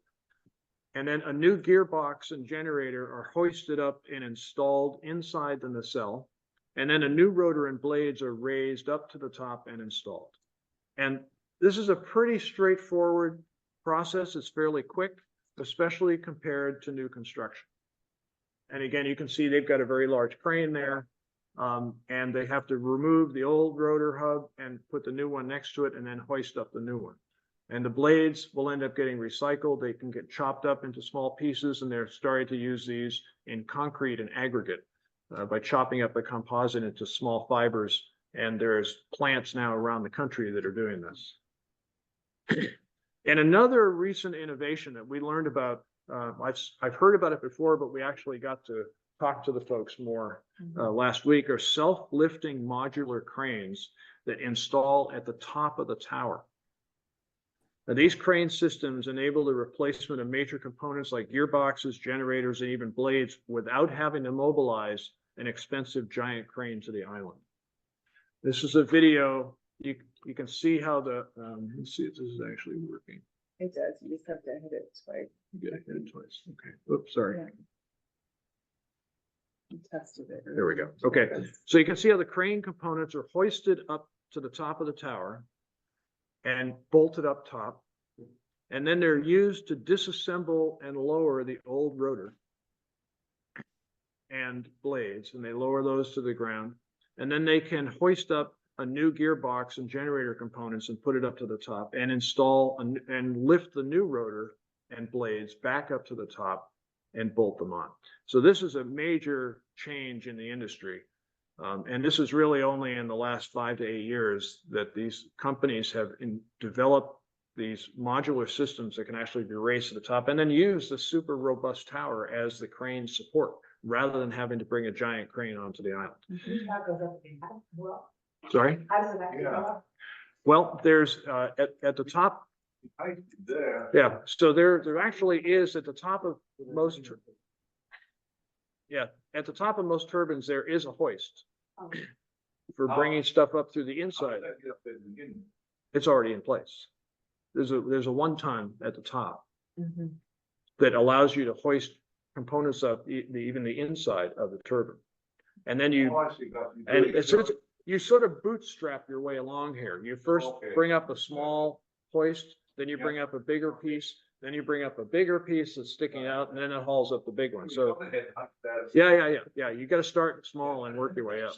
And then a new gearbox and generator are hoisted up and installed inside the nacelle. And then a new rotor and blades are raised up to the top and installed. And this is a pretty straightforward process. It's fairly quick, especially compared to new construction. And again, you can see they've got a very large crane there. And they have to remove the old rotor hub and put the new one next to it and then hoist up the new one. And the blades will end up getting recycled. They can get chopped up into small pieces, and they're starting to use these in concrete and aggregate by chopping up the composite into small fibers. And there's plants now around the country that are doing this. And another recent innovation that we learned about, I've heard about it before, but we actually got to talk to the folks more last week, are self-lifting modular cranes that install at the top of the tower. Now, these crane systems enable the replacement of major components like gearboxes, generators, and even blades without having to mobilize an expensive giant crane to the island. This is a video. You can see how the, let's see if this is actually working. It does. You just have to hit it twice. You gotta hit it twice. Okay. Oops, sorry. Yeah. You tested it. There we go. Okay. So you can see how the crane components are hoisted up to the top of the tower and bolted up top. And then they're used to disassemble and lower the old rotor and blades, and they lower those to the ground. And then they can hoist up a new gearbox and generator components and put it up to the top and install and lift the new rotor and blades back up to the top and bolt them on. So this is a major change in the industry. And this is really only in the last 5 to 8 years that these companies have developed these modular systems that can actually be raised to the top and then use the super robust tower as the crane support rather than having to bring a giant crane onto the island. Sorry? Yeah. Well, there's at the top. I there. Yeah, so there actually is at the top of most. Yeah, at the top of most turbines, there is a hoist for bringing stuff up through the inside. It's already in place. There's a one-ton at the top that allows you to hoist components up even the inside of the turbine, and then you you sort of bootstrap your way along here. You first bring up a small hoist, then you bring up a bigger piece, then you bring up a bigger piece that's sticking out, and then it hauls up the big one. So yeah. You got to start small and work your way up.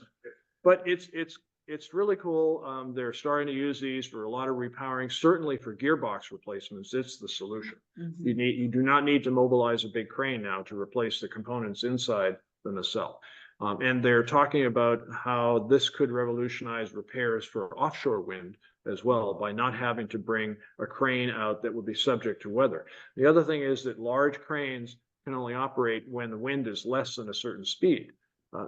But it's really cool. They're starting to use these for a lot of repowering, certainly for gearbox replacements. It's the solution. You do not need to mobilize a big crane now to replace the components inside the nacelle. And they're talking about how this could revolutionize repairs for offshore wind as well by not having to bring a crane out that would be subject to weather. The other thing is that large cranes can only operate when the wind is less than a certain speed.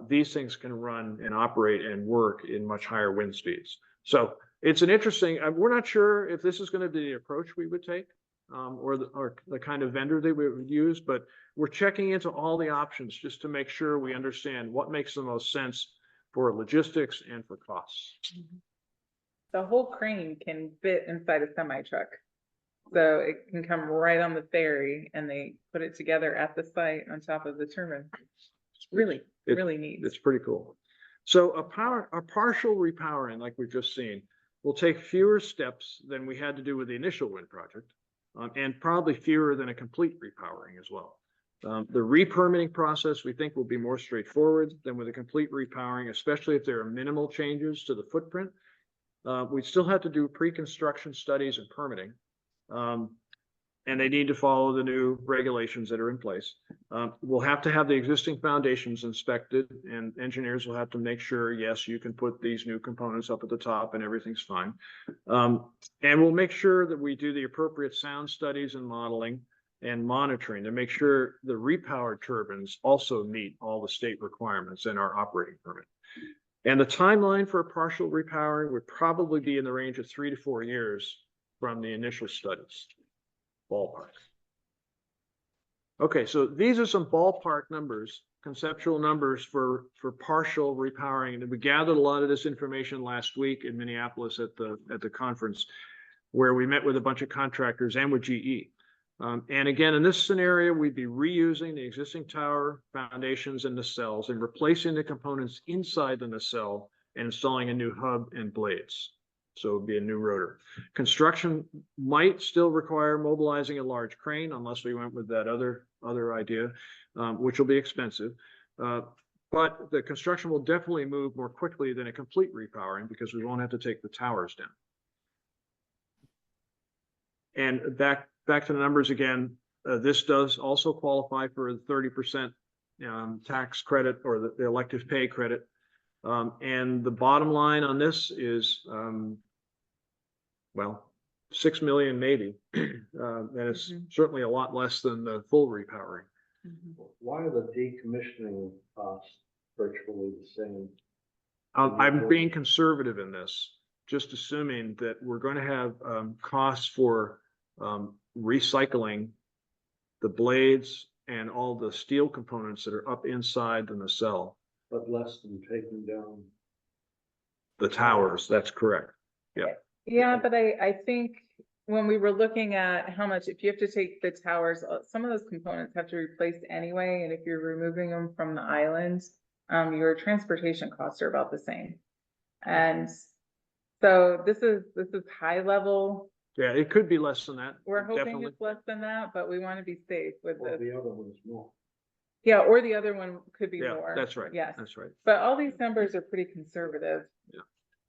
These things can run and operate and work in much higher wind speeds. So it's an interesting, we're not sure if this is going to be the approach we would take or the kind of vendor that we would use, but we're checking into all the options just to make sure we understand what makes the most sense for logistics and for costs. The whole crane can fit inside a semi truck. So it can come right on the ferry and they put it together at the site on top of the turbine. It's really neat. It's pretty cool. So a partial repowering, like we've just seen, will take fewer steps than we had to do with the initial wind project, and probably fewer than a complete repowering as well. The re-permitting process, we think, will be more straightforward than with a complete repowering, especially if there are minimal changes to the footprint. We still have to do pre-construction studies and permitting, and they need to follow the new regulations that are in place. We'll have to have the existing foundations inspected, and engineers will have to make sure, yes, you can put these new components up at the top and everything's fine. And we'll make sure that we do the appropriate sound studies and modeling and monitoring to make sure the repowered turbines also meet all the state requirements in our operating permit. And the timeline for a partial repowering would probably be in the range of 3 to 4 years from the initial studies. Ballpark. Okay, so these are some ballpark numbers, conceptual numbers for partial repowering. And we gathered a lot of this information last week in Minneapolis at the conference, where we met with a bunch of contractors and with GE. And again, in this scenario, we'd be reusing the existing tower foundations and nacelles and replacing the components inside the nacelle and installing a new hub and blades. So it'd be a new rotor. Construction might still require mobilizing a large crane unless we went with that other idea, which will be expensive. But the construction will definitely move more quickly than a complete repowering because we won't have to take the towers down. And back to the numbers again, this does also qualify for the 30% tax credit or the elective pay credit. And the bottom line on this is, well, 6 million maybe, and it's certainly a lot less than the full repowering. Why are the decommissioning costs virtually the same? I'm being conservative in this, just assuming that we're going to have costs for recycling the blades and all the steel components that are up inside the nacelle. But less than taking down. The towers, that's correct. Yeah. Yeah, but I think when we were looking at how much, if you have to take the towers, some of those components have to be replaced anyway. And if you're removing them from the island, your transportation costs are about the same. And so this is high level. Yeah, it could be less than that. We're hoping definitely. it's less than that, but we want to be safe with Well, this. the other one's more. Yeah, or the other one could be Yeah, more. that's right. Yes, That's right. but all these numbers are pretty conservative. Yeah.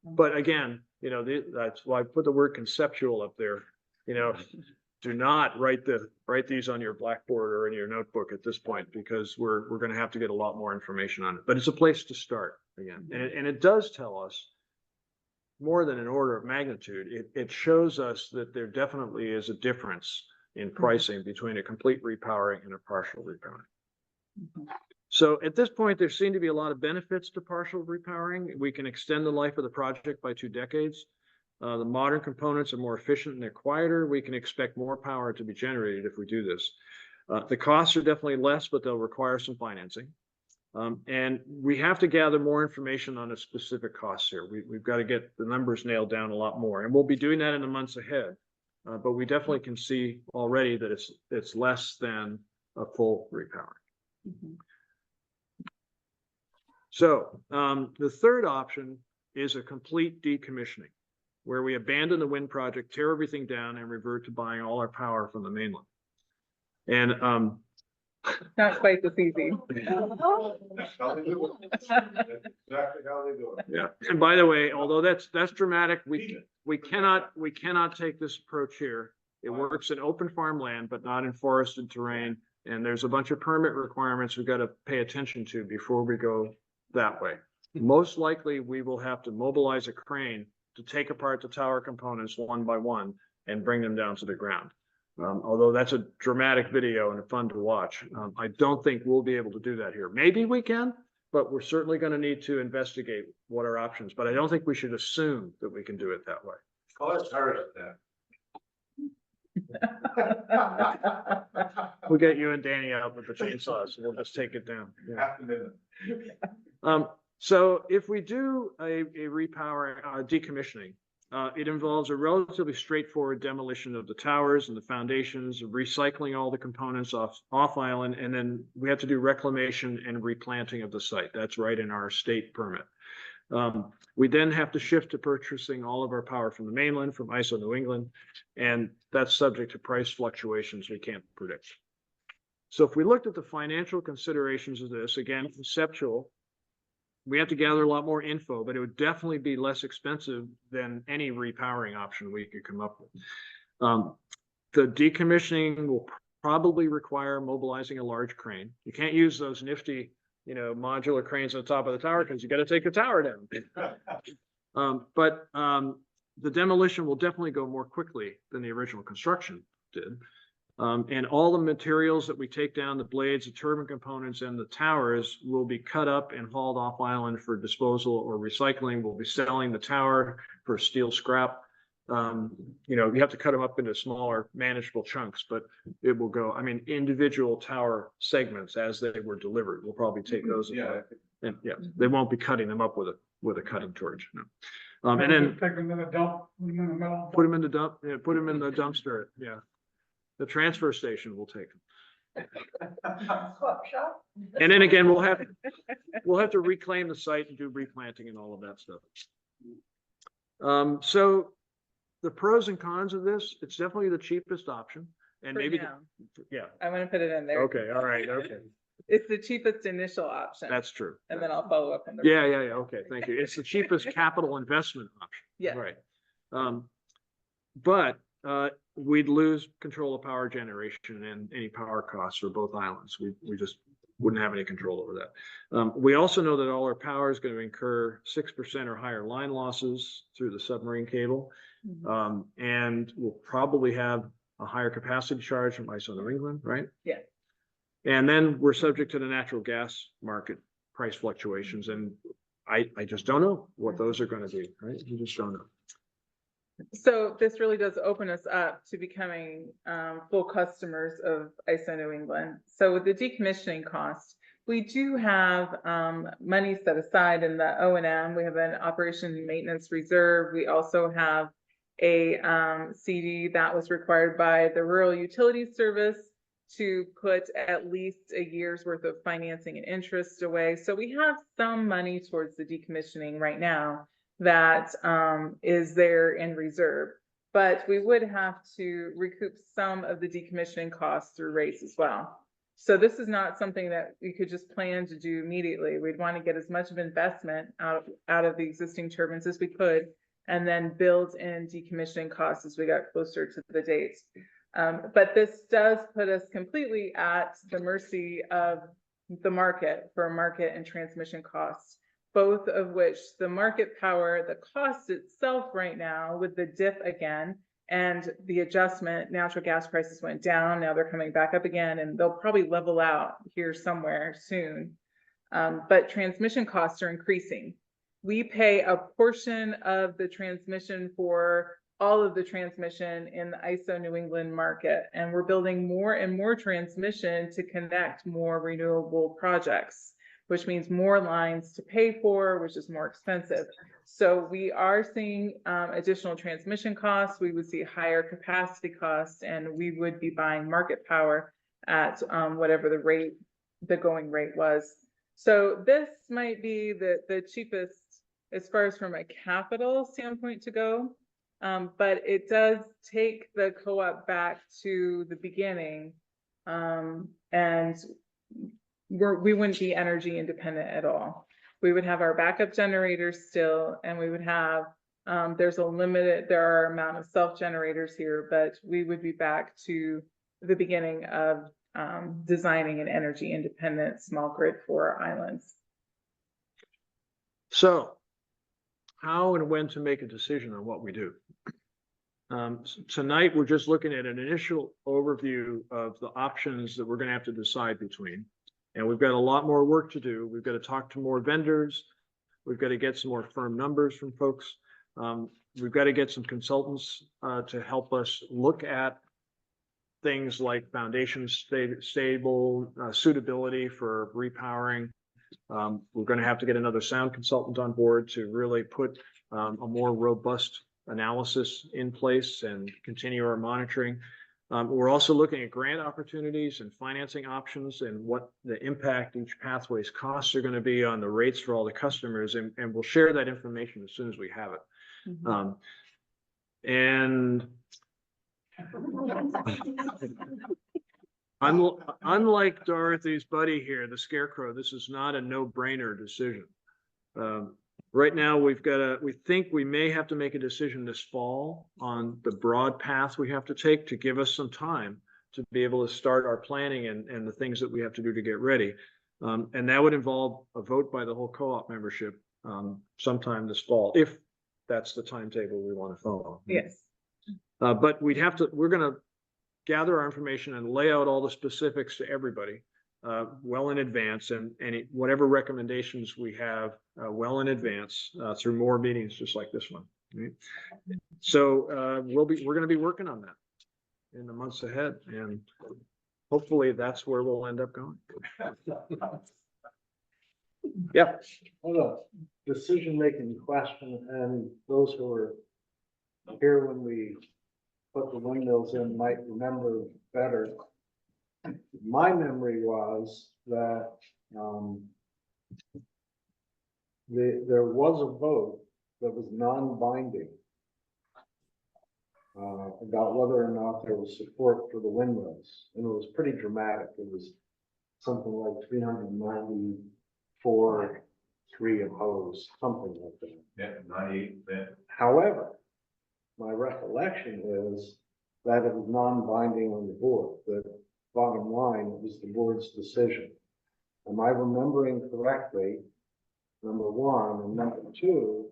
But again, you know, that's why I put the word conceptual up there. You know, do not write these on your blackboard or in your notebook at this point, because we're going to have to get a lot more information on it. But it's a place to start again, and it does tell us more than an order of magnitude. It shows us that there definitely is a difference in pricing between a complete repowering and a partial repowering. So at this point, there seem to be a lot of benefits to partial repowering. We can extend the life of the project by 2 decades. The modern components are more efficient and they're quieter. We can expect more power to be generated if we do this. The costs are definitely less, but they'll require some financing. And we have to gather more information on the specific costs here. We've got to get the numbers nailed down a lot more, and we'll be doing that in the months ahead. But we definitely can see already that it's less than a full repowering. So the third option is a complete decommissioning, where we abandon the wind project, tear everything down, and revert to buying all our power from the mainland. And Not quite this easy. That's how they do it. That's exactly how they do it. yeah. And by the way, although that's dramatic, we cannot take this approach here. It works in open farmland, but not in forested terrain. And there's a bunch of permit requirements we've got to pay attention to before we go that way. Most likely, we will have to mobilize a crane to take apart the tower components one by one and bring them down to the ground. Although that's a dramatic video and fun to watch, I don't think we'll be able to do that here. Maybe we can, but we're certainly going to need to investigate what are options. But I don't think we should assume that we can do it that way. Oh, that's hard at that. We'll get you and Danny out with the chainsaws and we'll just take it down. Yeah. Half a minute. So if we do a repower decommissioning, it involves a relatively straightforward demolition of the towers and the foundations, recycling all the components off island, and then we have to do reclamation and replanting of the site. That's right in our state permit. We then have to shift to purchasing all of our power from the mainland, from ISO New England, and that's subject to price fluctuations we can't predict. So if we looked at the financial considerations of this, again, conceptual, we have to gather a lot more info, but it would definitely be less expensive than any repowering option we could come up with. The decommissioning will probably require mobilizing a large crane. You can't use those nifty, modular cranes on the top of the tower because you got to take the tower down. But the demolition will definitely go more quickly than the original construction did. And all the materials that we take down, the blades, the turbine components, and the towers will be cut up and hauled off island for disposal or recycling. We'll be selling the tower for steel scrap. You know, you have to cut them up into smaller manageable chunks, but it will go, I mean, individual tower segments as they were delivered. We'll probably take those. Yeah. And yeah, they won't be cutting them up with a cutting torch. No. And then Take them in the dump, put them in the middle. put them in the dump, yeah, put them in the dumpster. Yeah. The transfer station will take them. And then again, we'll have to reclaim the site and do replanting and all of that stuff. So the pros and cons of this, it's definitely the cheapest option, and For maybe, now. yeah, I want to put it in there. okay, all right, okay, It's the cheapest initial option. that's true. And then I'll follow up on the. Yeah, okay, thank you. It's the cheapest capital investment option. Yes. Right. But we'd lose control of power generation and any power costs for both islands. We just wouldn't have any control over that. We also know that all our power is going to incur 6% or higher line losses through the submarine cable. And we'll probably have a higher capacity charge from ISO New England, right? Yeah. And then we're subject to the natural gas market price fluctuations. And I just don't know what those are going to be, right? You just don't know. So this really does open us up to becoming full customers of ISO New England. So with the decommissioning cost, we do have money set aside in the O&M. We have an operation and maintenance reserve. We also have a CD that was required by the Rural Utilities Service to put at least a year's worth of financing and interest away. So we have some money towards the decommissioning right now that is there in reserve, but we would have to recoup some of the decommissioning costs through rates as well. So this is not something that we could just plan to do immediately. We'd want to get as much of investment out of the existing turbines as we could, and then build in decommissioning costs as we got closer to the dates. But this does put us completely at the mercy of the market for market and transmission costs, both of which the market power, the cost itself right now with the dip again and the adjustment, natural gas prices went down. Now they're coming back up again, and they'll probably level out here somewhere soon. But transmission costs are increasing. We pay a portion of the transmission for all of the transmission in the ISO New England market, and we're building more and more transmission to connect more renewable projects, which means more lines to pay for, which is more expensive. So we are seeing additional transmission costs. We would see higher capacity costs, and we would be buying market power at whatever the going rate was. So this might be the cheapest as far as from a capital standpoint to go. But it does take the co-op back to the beginning, and we wouldn't be energy independent at all. We would have our backup generators still, and we would have, there are amount of self-generators here, but we would be back to the beginning of designing an energy independent small grid for our islands. So how and when to make a decision on what we do. Tonight, we're just looking at an initial overview of the options that we're going to have to decide between. And we've got a lot more work to do. We've got to talk to more vendors. We've got to get some more firm numbers from folks. We've got to get some consultants to help us look at things like foundation stable, suitability for repowering. We're going to have to get another sound consultant on board to really put a more robust analysis in place and continue our monitoring. We're also looking at grant opportunities and financing options and what the impact each pathway's costs are going to be on the rates for all the customers. And we'll share that information as soon as we have it. And unlike Dorothy's buddy here, the Scarecrow, this is not a no-brainer decision. Right now, we think we may have to make a decision this fall on the broad path we have to take to give us some time to be able to start our planning and the things that we have to do to get ready. And that would involve a vote by the whole co-op membership sometime this fall, if that's the timetable we want to follow. Yes. But we're going to gather our information and lay out all the specifics to everybody well in advance, and whatever recommendations we have well in advance through more meetings just like this one. right? So we're gonna be working on that in the months ahead, and hopefully that's where we'll end up going. Yeah. Well, a decision-making question, and those who were here when we put the windmills in might remember better. My memory was that, there was a vote that was non-binding about whether or not there was support for the windmills, and it was pretty dramatic. It was something like 394, 3 opposed, something like that. Yeah, 98%. However, my recollection is that it was non-binding on the board. The bottom line, it was the board's decision. Am I remembering correctly? Number one, and number two,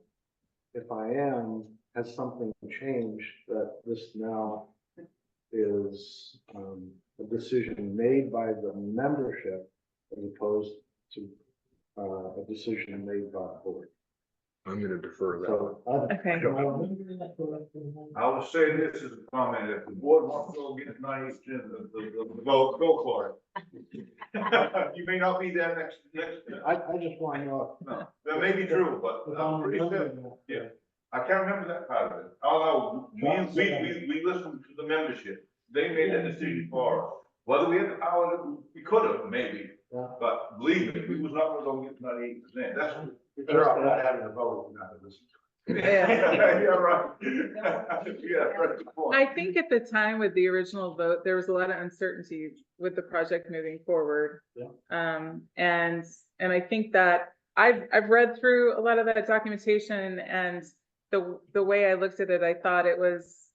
if I am, has something changed that this now is a decision made by the membership as opposed to a decision made by the board? I'm gonna defer that. So, Okay. I will say this as a comment, if the board wants to go get 90% of the vote, go for it. You may not be there next. I just want to know. No, that may be true, but If I'm I'm pretty remembering sure, that. yeah. I can't remember that part of it. Although, we listened to the membership, they made that decision for us. Whether we had the power, we could have, maybe, Yeah. but believe me, we was not gonna get 98%, that's. Better off not having a vote, not to listen. Yeah. Yeah, right. Yeah, right. I think at the time with the original vote, there was a lot of uncertainty with the project moving forward. Yeah. And I think that I've read through a lot of that documentation, and the way I looked at it, I thought it was,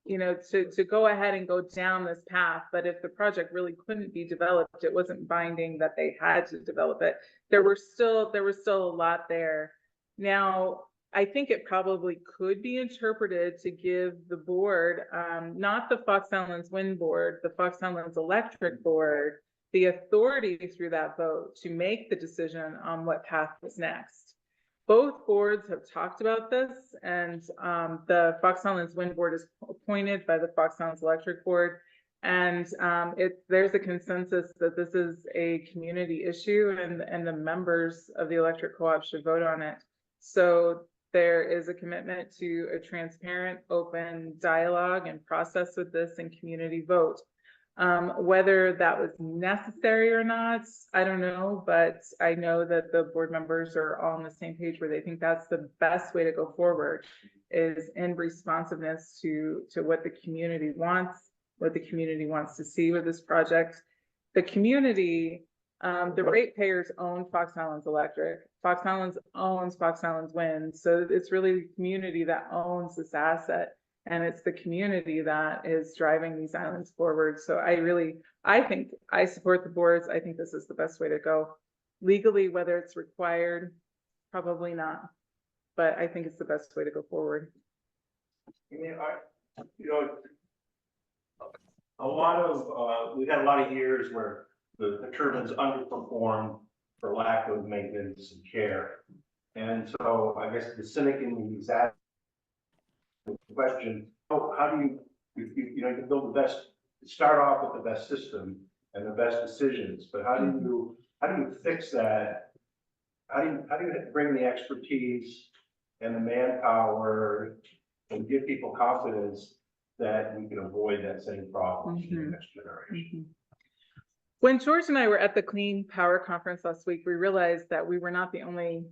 to go ahead and go down this path. But if the project really couldn't be developed, it wasn't binding that they had to develop it. There was still a lot there. Now, I think it probably could be interpreted to give the board, not the Fox Islands Wind Board, the Fox Islands Electric Board, the authority through that vote to make the decision on what path is next. Both boards have talked about this, and the Fox Islands Wind Board is appointed by the Fox Islands Electric Board. And there's a consensus that this is a community issue, and the members of the electric co-op should vote on it. So there is a commitment to a transparent, open dialogue and process with this and community vote. Whether that was necessary or not, I don't know, but I know that the board members are all on the same page where they think that's the best way to go forward, is in responsiveness to what the community wants, what the community wants to see with this project. The community, the ratepayers own Fox Islands Electric. Fox Islands owns Fox Islands Wind. So it's really the community that owns this asset. And it's the community that is driving these islands forward. So I think I support the boards. I think this is the best way to go. Legally, whether it's required, probably not. But I think it's the best way to go forward. We've had a lot of years where the turbines underperformed for lack of maintenance and care. And so I guess the cynic in me is asking the question, how do you build the best, start off with the best system and the best decisions, but how do you fix that? How do you bring the expertise and the manpower and give people confidence that we can avoid that same problem in the next generation? When George and I were at the Clean Power Conference last week, we realized that we were not the only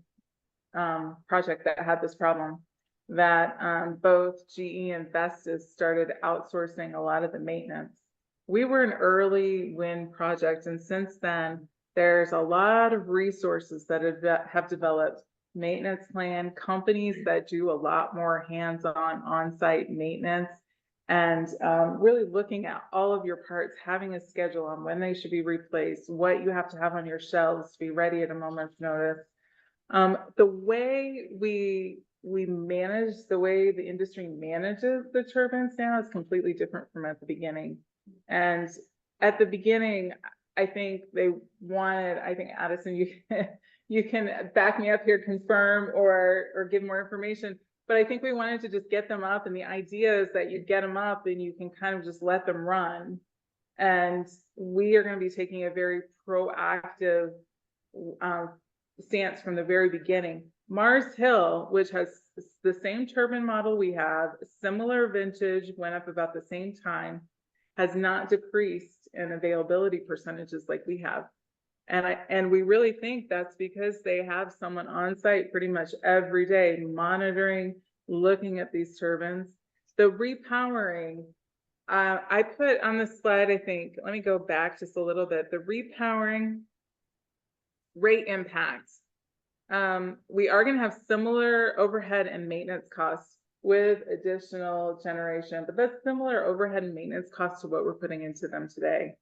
project that had this problem, that both GE and Vestas started outsourcing a lot of the maintenance. We were an early wind project, and since then, there's a lot of resources that have developed maintenance plan, companies that do a lot more hands-on on-site maintenance, and really looking at all of your parts, having a schedule on when they should be replaced, what you have to have on your shelves to be ready at a moment's notice. The way we manage, the way the industry manages the turbines now is completely different from at the beginning. And at the beginning, I think they wanted, I think Addison, you can back me up here, confirm or give more information. But I think we wanted to just get them up, and the idea is that you get them up and you can kind of just let them run. And we are going to be taking a very proactive stance from the very beginning. Mars Hill, which has the same turbine model we have, similar vintage, went up about the same time, has not decreased in availability percentages like we have. And we really think that's because they have someone on site pretty much every day monitoring, looking at these turbines. The repowering, I put on the slide, I think, let me go back just a little bit. The repowering rate impacts. We are going to have similar overhead and maintenance costs with additional generation, but that's similar overhead and maintenance costs to what we're putting into them today.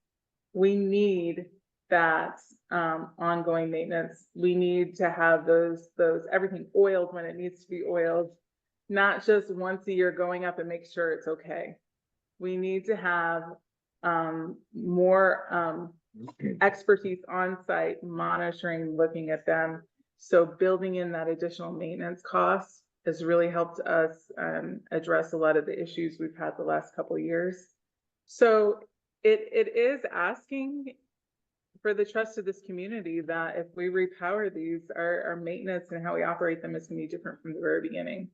We need that ongoing maintenance. We need to have those everything oiled when it needs to be oiled, not just once a year going up and make sure it's okay. We need to have more expertise on site, monitoring, looking at them. So building in that additional maintenance cost has really helped us address a lot of the issues we've had the last couple of years. So it is asking for the trust of this community that if we repower these, our maintenance and how we operate them is going to be different from the very beginning.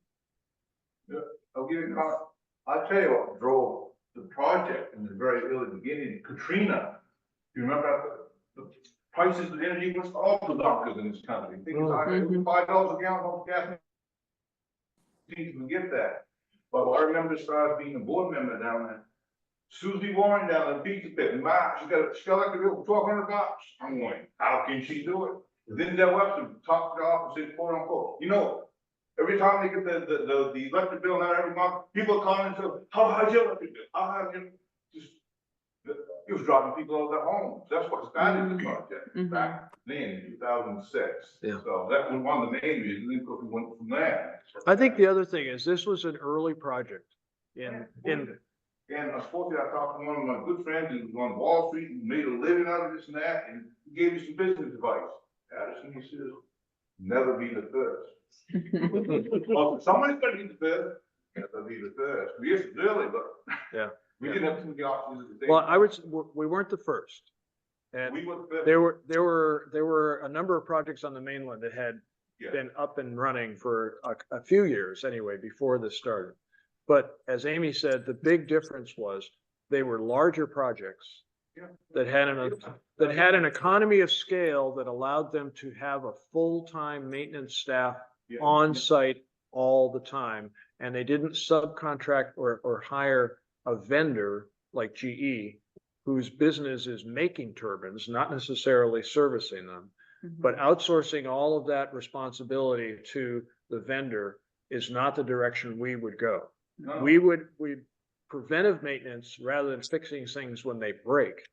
Yeah, I'll give you a comment. I'll tell you what drove the project in the very early beginning, Katrina. You remember the prices of energy was awful donkers in this country. Things like $5 a gallon on gas. You can get that. But I remember as far as being a board member down there. Susie Warren down in the pizza pit in March, she got like a real $1,200. I'm going, how can she do it? Then Dell Webster talked to the office and said, quote unquote, you know, every time they get the electric bill now every month, people are calling and say, how high your electric bill? How high your it was driving people out of their homes. That's what started the project back then in 2006. Yeah. So that was one of the main reasons. Then we went from there. I think the other thing is this was an early project in And unfortunately, I talked to one of my good friends who was on Wall Street and made a living out of this and that, and he gave me some business advice. Addison, he says, never be the first. Well, somebody's got to be the first. Never be the first. We used to really, but Yeah. we didn't have too many options at the same Well, time. we weren't the first. And We were the first. there were a number of projects on the mainland that had Yeah. been up and running for a few years anyway, before this started. But as Amy said, the big difference was they were larger projects Yeah. that had an economy of scale that allowed them to have a full-time maintenance staff Yeah. on site all the time. And they didn't subcontract or hire a vendor like GE, whose business is making turbines, not necessarily servicing them. But outsourcing all of that responsibility to the vendor is not the direction we would go. No. We preventive maintenance rather than fixing things when they break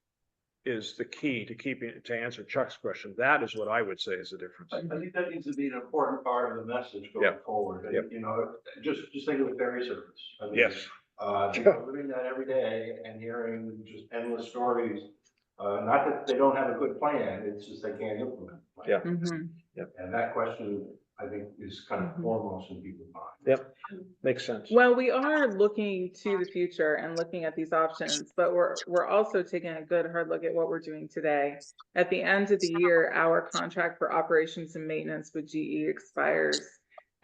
is the key to answer Chuck's question. That is what I would say is the difference. I think that needs to be an important part of the message going forward. And, Yep. you know, just think of the ferry service. I mean, Yes. you know, living that every day and hearing just endless stories. Not that they don't have a good plan, it's just they can't implement the plan. Yeah. And that question, I think, is kind of foremost in people's minds. Yep, makes sense. Well, we are looking to the future and looking at these options, but we're also taking a good hard look at what we're doing today. At the end of the year, our contract for operations and maintenance with GE expires.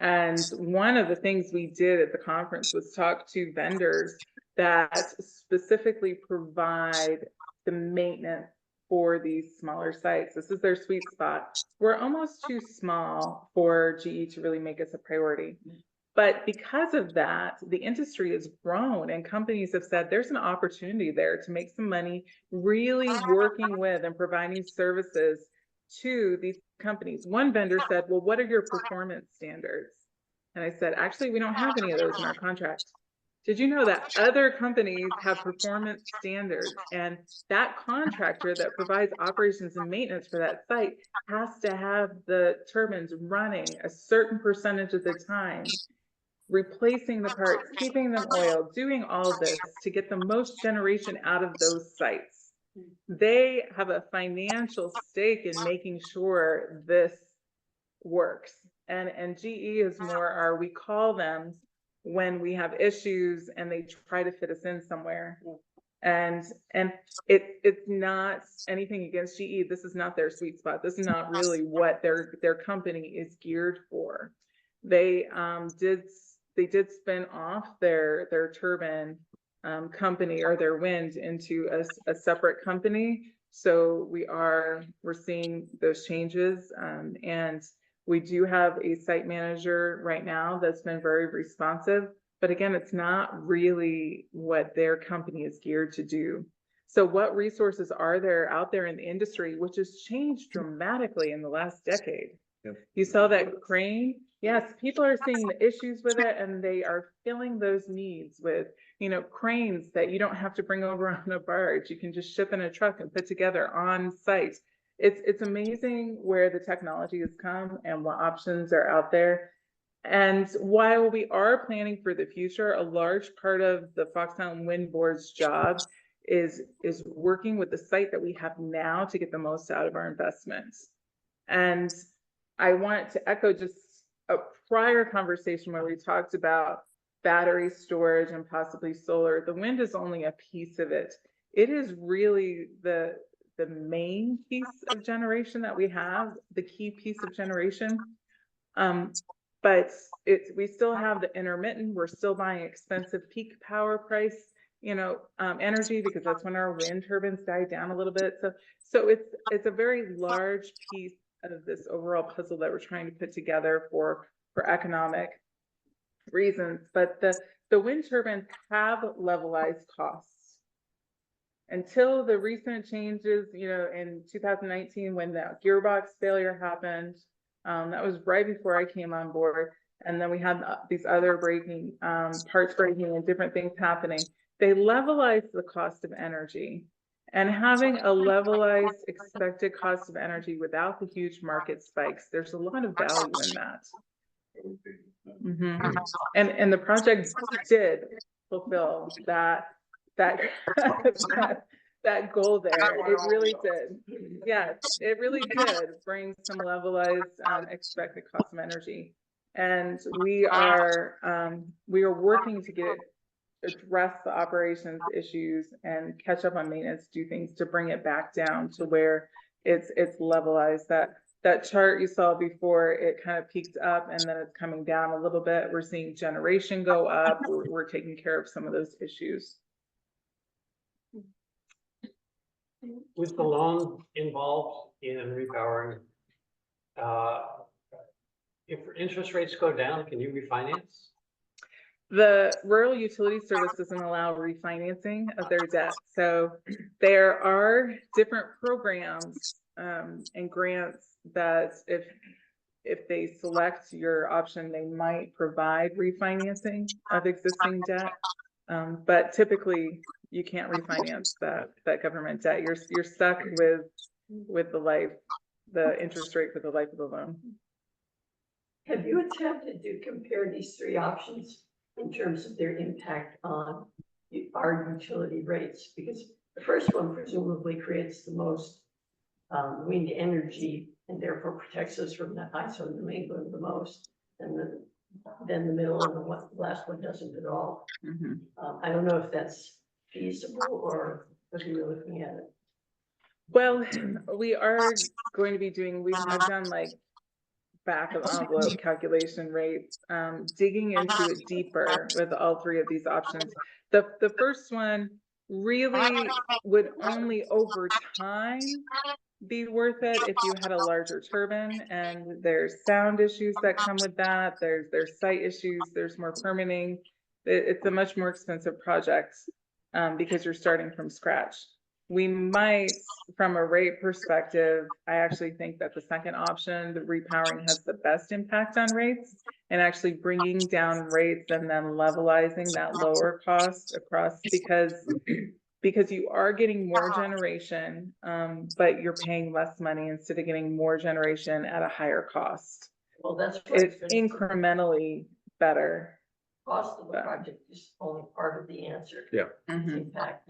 And one of the things we did at the conference was talk to vendors that specifically provide the maintenance for these smaller sites. This is their sweet spot. We're almost too small for GE to really make us a priority. But because of that, the industry has grown and companies have said there's an opportunity there to make some money really working with and providing services to these companies. One vendor said, well, what are your performance standards? And I said, actually, we don't have any of those in our contract. Did you know that other companies have performance standards, and that contractor that provides operations and maintenance for that site has to have the turbines running a certain percentage of the time, replacing the parts, keeping them oiled, doing all of this to get the most generation out of those sites. They have a financial stake in making sure this works. And GE is more our, we call them when we have issues and they try to fit us in somewhere. And it's not anything against GE. This is not their sweet spot. This is not really what their company is geared for. They did spin off their turbine company or their wind into a separate company. So we're seeing those changes, and we do have a site manager right now that's been very responsive. But again, it's not really what their company is geared to do. So what resources are there out there in the industry, which has changed dramatically in the last decade? Yep. You saw that crane. Yes, people are seeing the issues with it, and they are filling those needs with, cranes that you don't have to bring over on a barge. You can just ship in a truck and put together on site. It's amazing where the technology has come and what options are out there. And while we are planning for the future, a large part of the Foxhound Wind Board's job is working with the site that we have now to get the most out of our investments. And I want to echo just a prior conversation where we talked about battery storage and possibly solar. The wind is only a piece of it. It is really the main piece of generation that we have, the key piece of generation. But we still have the intermittent. We're still buying expensive peak power price, energy, because that's when our wind turbines die down a little bit. So it's a very large piece of this overall puzzle that we're trying to put together for economic reasons. But the wind turbines have levelized costs. Until the recent changes, in 2019, when that gearbox failure happened, that was right before I came on board. And then we had these other parts breaking and different things happening. They levelized the cost of energy. And having a levelized expected cost of energy without the huge market spikes, there's a lot of value in that. Mm-hmm. And the project did fulfill that that goal there. It really did. Yeah, it really did bring some levelized expected cost of energy. And we are working to address the operations issues and catch up on maintenance, do things to bring it back down to where it's levelized. That chart you saw before, it kind of peaked up and then it's coming down a little bit. We're seeing generation go up. We're taking care of some of those issues. Was the loan involved in repowering? If interest rates go down, can you refinance? The Rural Utility Service doesn't allow refinancing of their debt. So there are different programs and grants that if they select your option, they might provide refinancing of existing debt. But typically you can't refinance that government debt. You're stuck with the interest rate for the life of the loan. Have you attempted to compare these three options in terms of their impact on our utility rates? Because the first one presumably creates the most wind energy and therefore protects us from the ISO in New England the most, and then the middle and the last one doesn't at all. Mm-hmm. I don't know if that's feasible or if you're looking at it. Well, we are going to be I've done like back of envelope calculation rates, digging into it deeper with all three of these options. The first one really would only over time be worth it if you had a larger turbine, and there's sound issues that come with that. There's site issues, there's more permitting. It's a much more expensive project because you're starting from scratch. We might, from a rate perspective, I actually think that the second option, the repowering, has the best impact on rates and actually bringing down rates and then levelizing that lower cost across, because you are getting more generation, but you're paying less money instead of getting more generation at a higher cost. Well, that's it's incrementally better. cost of the project is only part of the answer. Yeah. Mhm. In fact,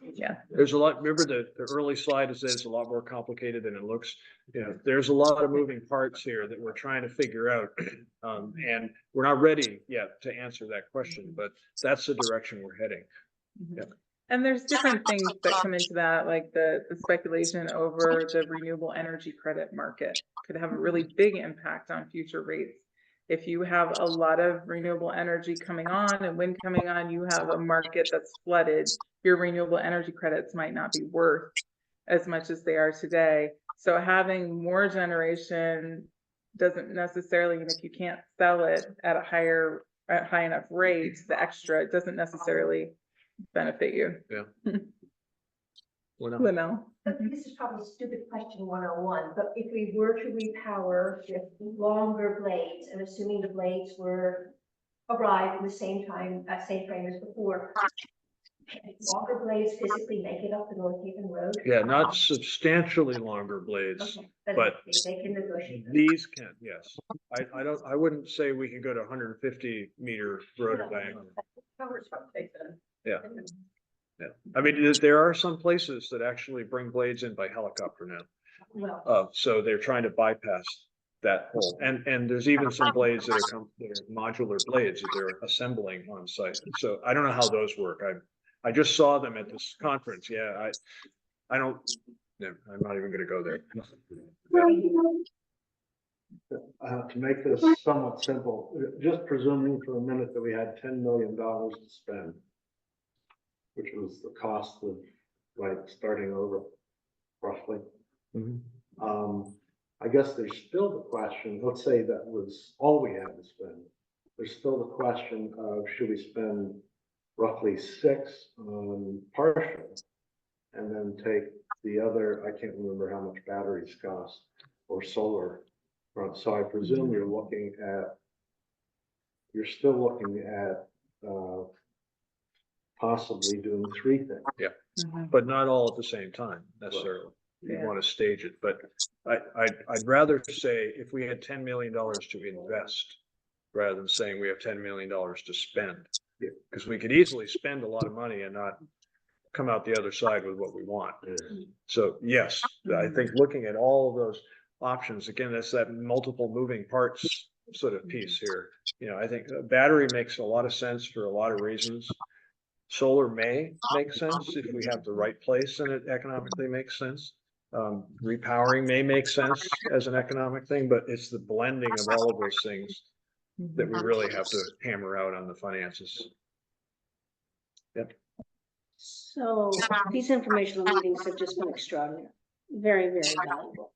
Yeah. There's a lot, remember the early slide says it's a lot more complicated than it looks. You know, there's a lot of moving parts here that we're trying to figure out. And we're not ready yet to answer that question, but that's the direction we're heading. Yeah. And there's different things that come into that, like the speculation over the renewable energy credit market could have a really big impact on future rates. If you have a lot of renewable energy coming on and wind coming on, you have a market that's flooded. Your renewable energy credits might not be worth as much as they are today. So having more generation doesn't necessarily, and if you can't sell it at a high enough rate, the extra, it doesn't necessarily benefit you. Yeah. Linnell. This is probably a stupid question 101, but if we were to repower with longer blades, and assuming the blades were arrived in the same frame as before, can longer blades physically make it up the North Haven Road? Yeah, not substantially longer blades, Okay, but they can negotiate. these can, yes. I wouldn't say we can go to 150 meter rotor diameter. Yeah. Yeah, I mean, there are some places that actually bring blades in by helicopter now. Well, So they're trying to bypass that whole, and there's even some blades that are modular blades that they're assembling on site. So I don't know how those work. I just saw them at this conference. Yeah, I don't, no, I'm not even gonna go there. To make this somewhat simple, just presuming for a minute that we had $10 million to spend, which was the cost of starting over roughly. I guess there's still the question, let's say that was all we had to spend. There's still the question of should we spend roughly 6 on partial and then take the other, I can't remember how much batteries cost or solar. So I presume you're still looking at possibly doing 3 things. Yeah, but not all at the same time necessarily. You Yeah. want to stage it, but I'd rather say if we had $10 million to invest rather than saying we have $10 million to spend. Yeah. Because we could easily spend a lot of money and not come out the other side with what we want. So yes, I think looking at all of those options, again, that's that multiple moving parts sort of piece here. You know, I think a battery makes a lot of sense for a lot of reasons. Solar may make sense if we have the right place and it economically makes sense. Repowering may make sense as an economic thing, but it's the blending of all of those things that we really have to hammer out on the finances. Yep. So these informational meetings have just been extraordinary, very, very valuable.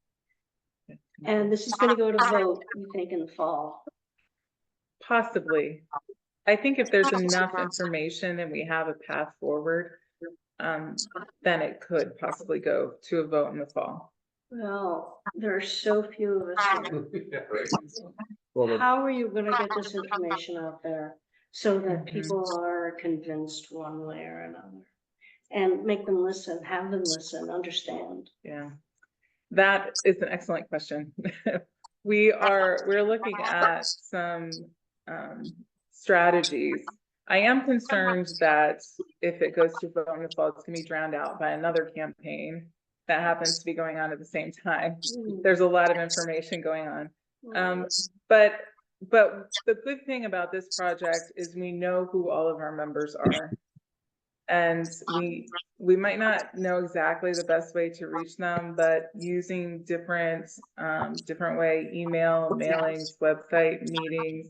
And this is going to go to vote, you think, in the fall. Possibly. I think if there's enough information and we have a path forward, then it could possibly go to a vote in the fall. Well, there are so few of us here. Well, How are you going to get this information out there so that people are convinced one way or another? And make them listen, have them listen, understand. Yeah, that is an excellent question. We're looking at some strategies. I am concerned that if it goes to vote in the fall, it's gonna be drowned out by another campaign that happens to be going on at the same time. There's a lot of information going on. But the good thing about this project is we know who all of our members are. And we might not know exactly the best way to reach them, but using different way, email, mailings, website, meetings,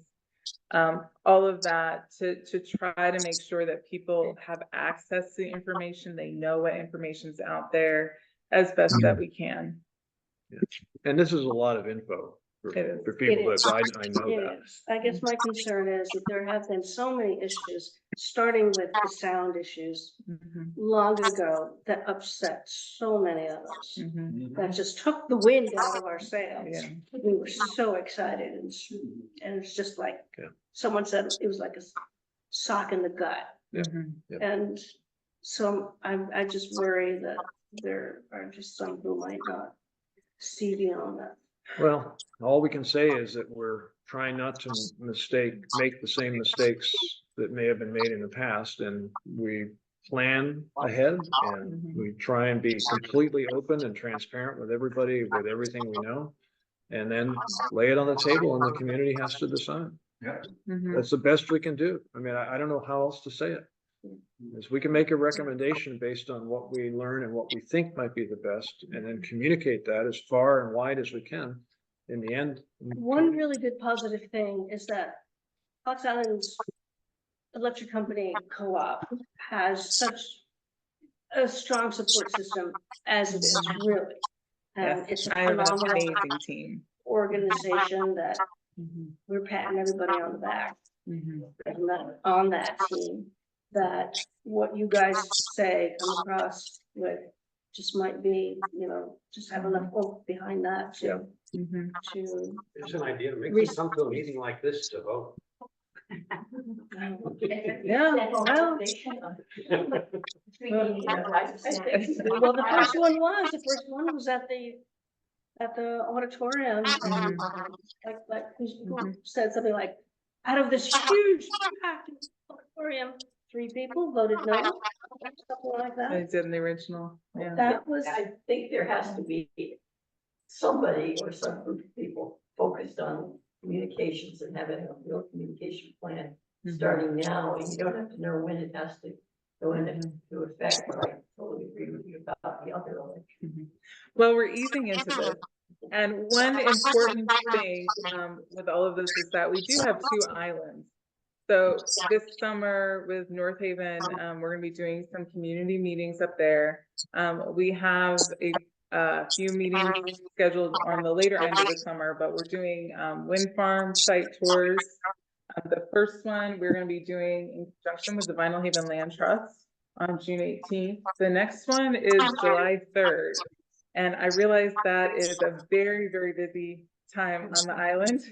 all of that to try to make sure that people have access to information, they know what information's out there as best that we can. Yeah. And this is a lot of info for people that I know that. I guess my concern is that there have been so many issues, starting with the sound issues long ago that upset so many of us. That just took the wind out of our sails. Yeah. We were so excited and it's just like someone said it was like a sock in the gut. And so I just worry that there are just some who might not see beyond that. Well, all we can say is that we're trying not to make the same mistakes that may have been made in the past. And we plan ahead and we try and be completely open and transparent with everybody, with everything we know. And then lay it on the table and the community has to decide. Yeah. That's the best we can do. I mean, I don't know how else to say it. Is we can make a recommendation based on what we learn and what we think might be the best, and then communicate that as far and wide as we can. In the end. One really good positive thing is that Fox Island's electric company co-op has such a strong support system as it is, really. And it's a I have an phenomenal amazing team. organization that we're patting everybody on the back. And that on that team, that what you guys say come across with just might be, you know, just have enough oomph behind that to, to. There's an idea, make them come to a meeting like this to vote. Yeah, well. Well, the first one was at the auditorium, and like who said something like, out of this huge packed auditorium, 3 people voted no, something like I that. did in the original, yeah. That was, I think there has to be somebody or some group of people focused on communications and having a real communication plan starting now, and you don't have to know when it has to go into effect, but I totally agree with you about the other election. Well, we're easing into this. And one important thing with all of this is that we do have 2 islands. So this summer with North Haven, we're going to be doing some community meetings up there. We have a few meetings scheduled on the later end of the summer, but we're doing wind farm site tours. The first one we're going to be doing in conjunction with the Vinyl Haven Land Trust on June 18th. The next one is July 3rd. And I realize that is a very, very busy time on the island.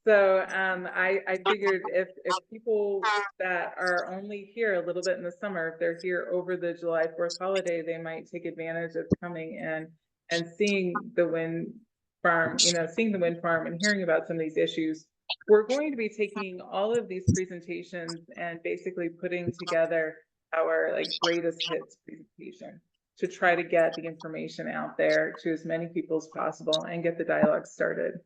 So I figured if people that are only here a little bit in the summer, if they're here over the July 4th holiday, they might take advantage of coming in and seeing the wind farm, seeing the wind farm and hearing about some of these issues. We're going to be taking all of these presentations and basically putting together our greatest hits presentation to try to get the information out there to as many people as possible and get the dialogue started.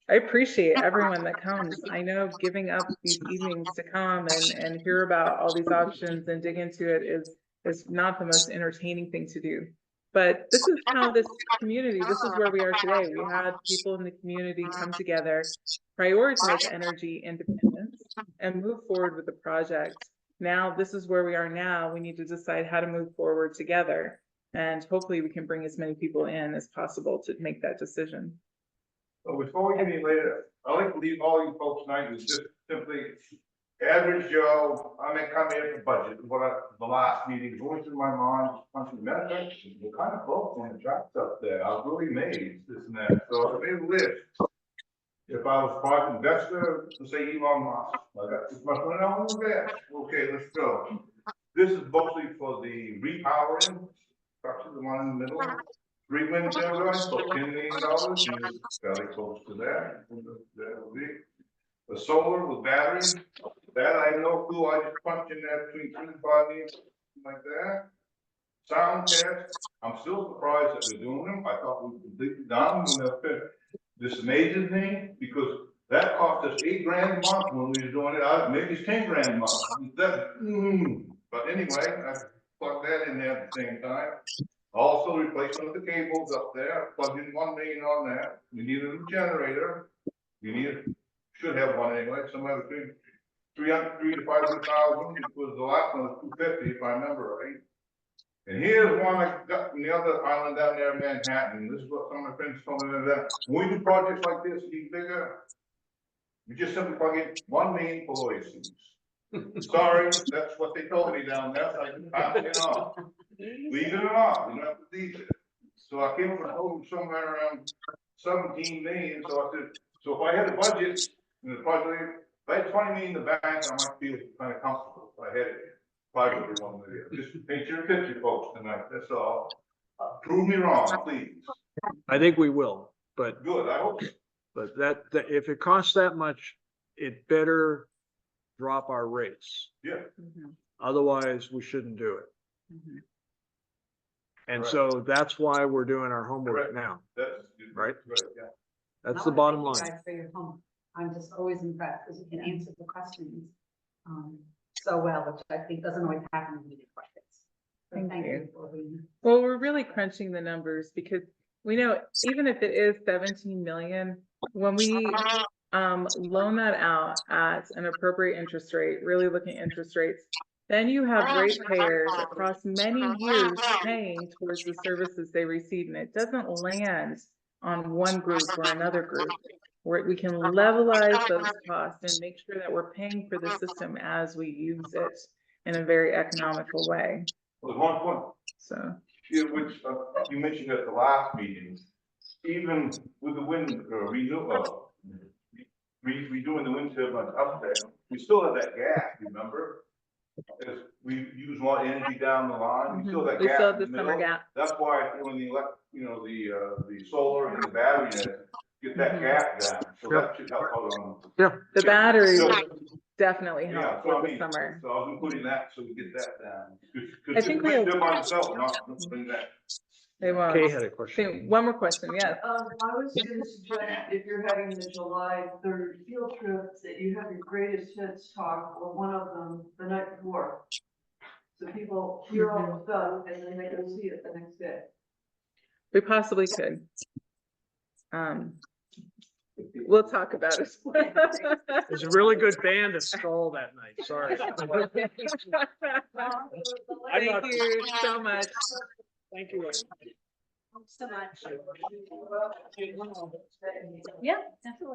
I appreciate everyone that comes. I know giving up these evenings to come and hear about all these options and dig into it is not the most entertaining thing to do. But this is how this community, this is where we are today. We had people in the community come together, prioritize energy independence, and move forward with the project. Now, this is where we are now. We need to decide how to move forward together. And hopefully we can bring as many people in as possible to make that decision. So before we get any later, I'd like to leave all you folks tonight with just simply average Joe. I may come here for budget. The last meeting, going through my mind's country metrics, we're kind of close on the tracks up there. I was really amazed, this and that. So I made a list. If I was a private investor, let's say Elon Musk, I got this much money, I'll invest. Okay, let's go. This is mostly for the repowering structure, the one in the middle. 3 wind turbines for $10 million. You're fairly close to that. The solar with batteries, that I have no clue. I just punched in that between 3 and 5 million, something like that. Sound test, I'm still surprised that they're doing them. I thought we were completely done when they're finished. This amazing thing, because that cost us $8 grand a month when we were doing it. Maybe it's 10 grand a month. But anyway, I plugged that in there at the same time. Also, replacement of the cables up there. Plugged in $1 million on that. We need a new generator. Should have one anyway. Somewhere between 300 to 500,000. Because the last one was 250, if I remember right. And here's one I got from the other island down there in Manhattan. This is what some of my friends told me that when we do projects like this, even bigger, you just simply plug in 1 million for lawyer fees. Sorry, that's what they told me down there. So I can pass it off. Leave it or not, you don't have to leave it. So I came up with a total somewhere around 17 million. So I said, so if I had a budget in the project, if I had 20 million in the bank, I might feel kind of comfortable if I had it. Probably 1 million. Just paint your picture, folks, tonight. That's all. Prove me wrong, please. I think we will, but Good, I hope so. But if it costs that much, it better drop our rates. Yeah. Otherwise, we shouldn't do it. And Correct. so that's why we're doing our homework Correct. now. That's. Right. Yeah. That's the bottom line. For your home. I'm just always impressed because you can answer the questions so well, which I think doesn't always happen in meeting questions. So Thank you. for being. Well, we're really crunching the numbers because we know even if it is 17 million, when we loan that out at an appropriate interest rate, really looking at interest rates, then you have ratepayers across many years paying towards the services they receive, and it doesn't land on one group or another group. Where we can levelize those costs and make sure that we're paying for the system as we use it in a very economical way. Well, one point, So, which you mentioned at the last meeting, even with the wind redoing the wind turbines up there, we still have that gap, remember? As we use more energy down the line, we still have that we gap still in have the the summer middle. gap. That's why when the solar and the battery get that gap down, so that should help out on. The battery So- definitely Yeah, help so I with the mean, summer. so I was including that, so we get that down. I think we have- They're by themselves, not bring that. They won't. Kay had a question. Okay, one more question, yes. I was gonna suggest if you're having the July 3rd field trip, that you have your greatest hits talk, or one of them the night before. So people hear all the stuff and then they go see it the next day. We possibly could. We'll talk about it. There's a really good band at Skull that night. Sorry. Thank you so much. Thank you. So much. Yeah, definitely.